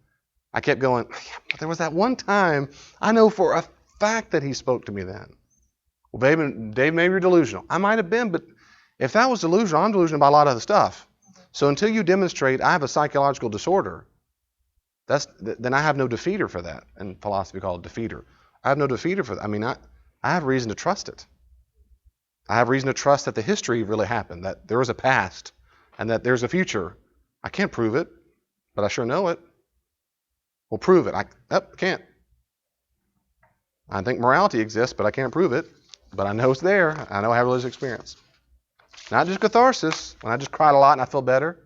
Speaker 1: I kept going, yeah, but there was that one time, I know for a fact that he spoke to me then. Well, Dave, maybe you're delusional. I might have been, but if that was delusional, I'm delusional about a lot of other stuff. So until you demonstrate I have a psychological disorder, then I have no defeater for that. In philosophy called defeater. I have no defeater for that. I mean, I have reason to trust it. I have reason to trust that the history really happened, that there was a past, and that there's a future. I can't prove it, but I sure know it. Well, prove it. I can't. I think morality exists, but I can't prove it. But I know it's there. I know I have religious experience. Not just catharsis, when I just cried a lot and I feel better.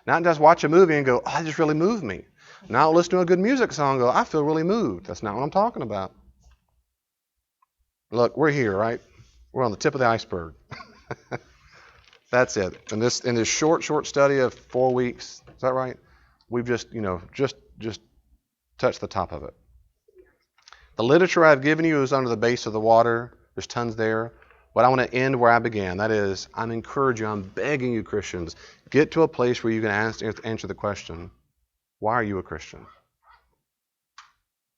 Speaker 1: Not just watch a movie and go, oh, that just really moved me. Not listen to a good music song and go, I feel really moved. That's not what I'm talking about. Look, we're here, right? We're on the tip of the iceberg. That's it. In this short study of 4 weeks, is that right? We've just touched the top of it. The literature I've given you is under the base of the water. There's tons there. But I want to end where I began. That is, I'm encouraging you, I'm begging you, Christians, get to a place where you can answer the question, why are you a Christian?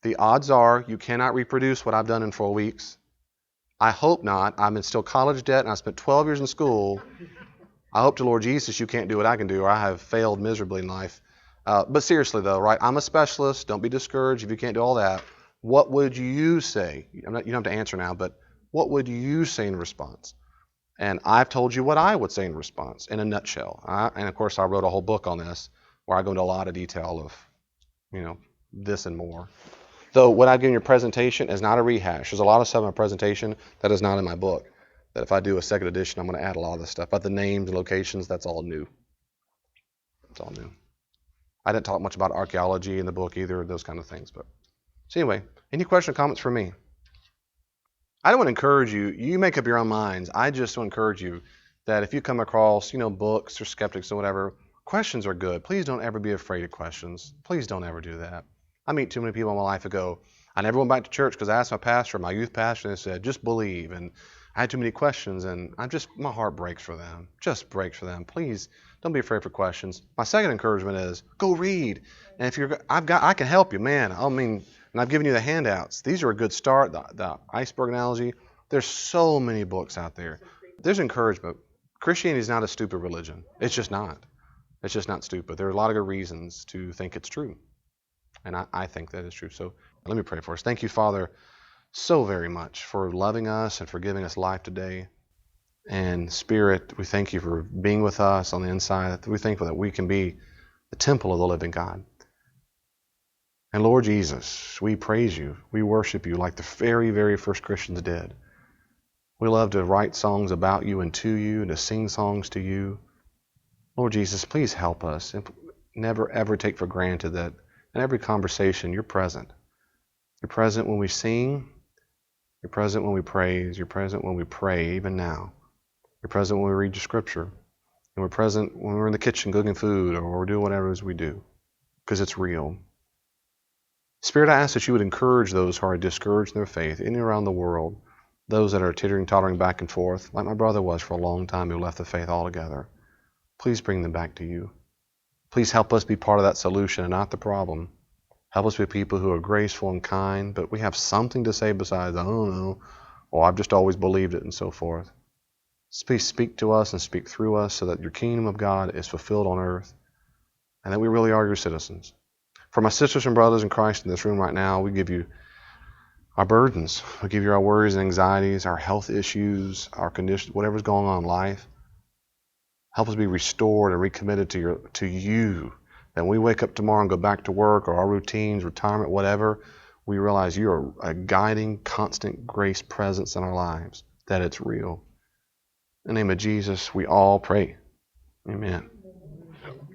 Speaker 1: The odds are you cannot reproduce what I've done in 4 weeks. I hope not. I'm in still college debt, and I spent 12 years in school. I hope to Lord Jesus you can't do what I can do, or I have failed miserably in life. But seriously, though, right? I'm a specialist. Don't be discouraged if you can't do all that. What would you say? You don't have to answer now, but what would you say in response? And I've told you what I would say in response, in a nutshell. And of course, I wrote a whole book on this, where I go into a lot of detail of, this and more. Though what I've given your presentation is not a rehash. There's a lot of stuff in my presentation that is not in my book. That if I do a second edition, I'm going to add a lot of this stuff. But the names and locations, that's all new. It's all new. I didn't talk much about archaeology in the book either, those kind of things. But so anyway, any questions or comments for me? I don't want to encourage you. You make up your own minds. I just want to encourage you that if you come across, books or skeptics or whatever, questions are good. Please don't ever be afraid of questions. Please don't ever do that. I meet too many people in my life ago. I never went back to church because I asked my pastor, my youth pastor, and they said, just believe. And I had too many questions, and my heart breaks for them. Just breaks for them. Please don't be afraid for questions. My second encouragement is go read. And if I can help you, man. And I've given you the handouts. These are a good start. The iceberg analogy. There's so many books out there. There's encouragement. Christianity is not a stupid religion. It's just not. It's just not stupid. There are a lot of good reasons to think it's true. And I think that is true. So let me pray for us. Thank you, Father, so very much for loving us and for giving us life today. And Spirit, we thank you for being with us on the inside. We thank you that we can be the temple of the living God. And Lord Jesus, we praise you. We worship you like the very, very first Christians did. We love to write songs about you and to you and to sing songs to you. Lord Jesus, please help us and never, ever take for granted that in every conversation you're present. You're present when we sing. You're present when we praise. You're present when we pray, even now. You're present when we read your scripture. And we're present when we're in the kitchen cooking food or we're doing whatever it is we do, because it's real. Spirit, I ask that you would encourage those who are discouraged in their faith in and around the world, those that are teetering, tottering back and forth, like my brother was for a long time who left the faith altogether. Please bring them back to you. Please help us be part of that solution and not the problem. Help us be people who are graceful and kind, but we have something to say besides, I don't know, or I've just always believed it and so forth. Please speak to us and speak through us so that your kingdom of God is fulfilled on earth and that we really are your citizens. For my sisters and brothers in Christ in this room right now, we give you our burdens. We give you our worries and anxieties, our health issues, our conditions, whatever's going on in life. Help us be restored and recommitted to you. That when we wake up tomorrow and go back to work or our routines, retirement, whatever, we realize you are a guiding, constant grace presence in our lives, that it's real. In the name of Jesus, we all pray. Amen.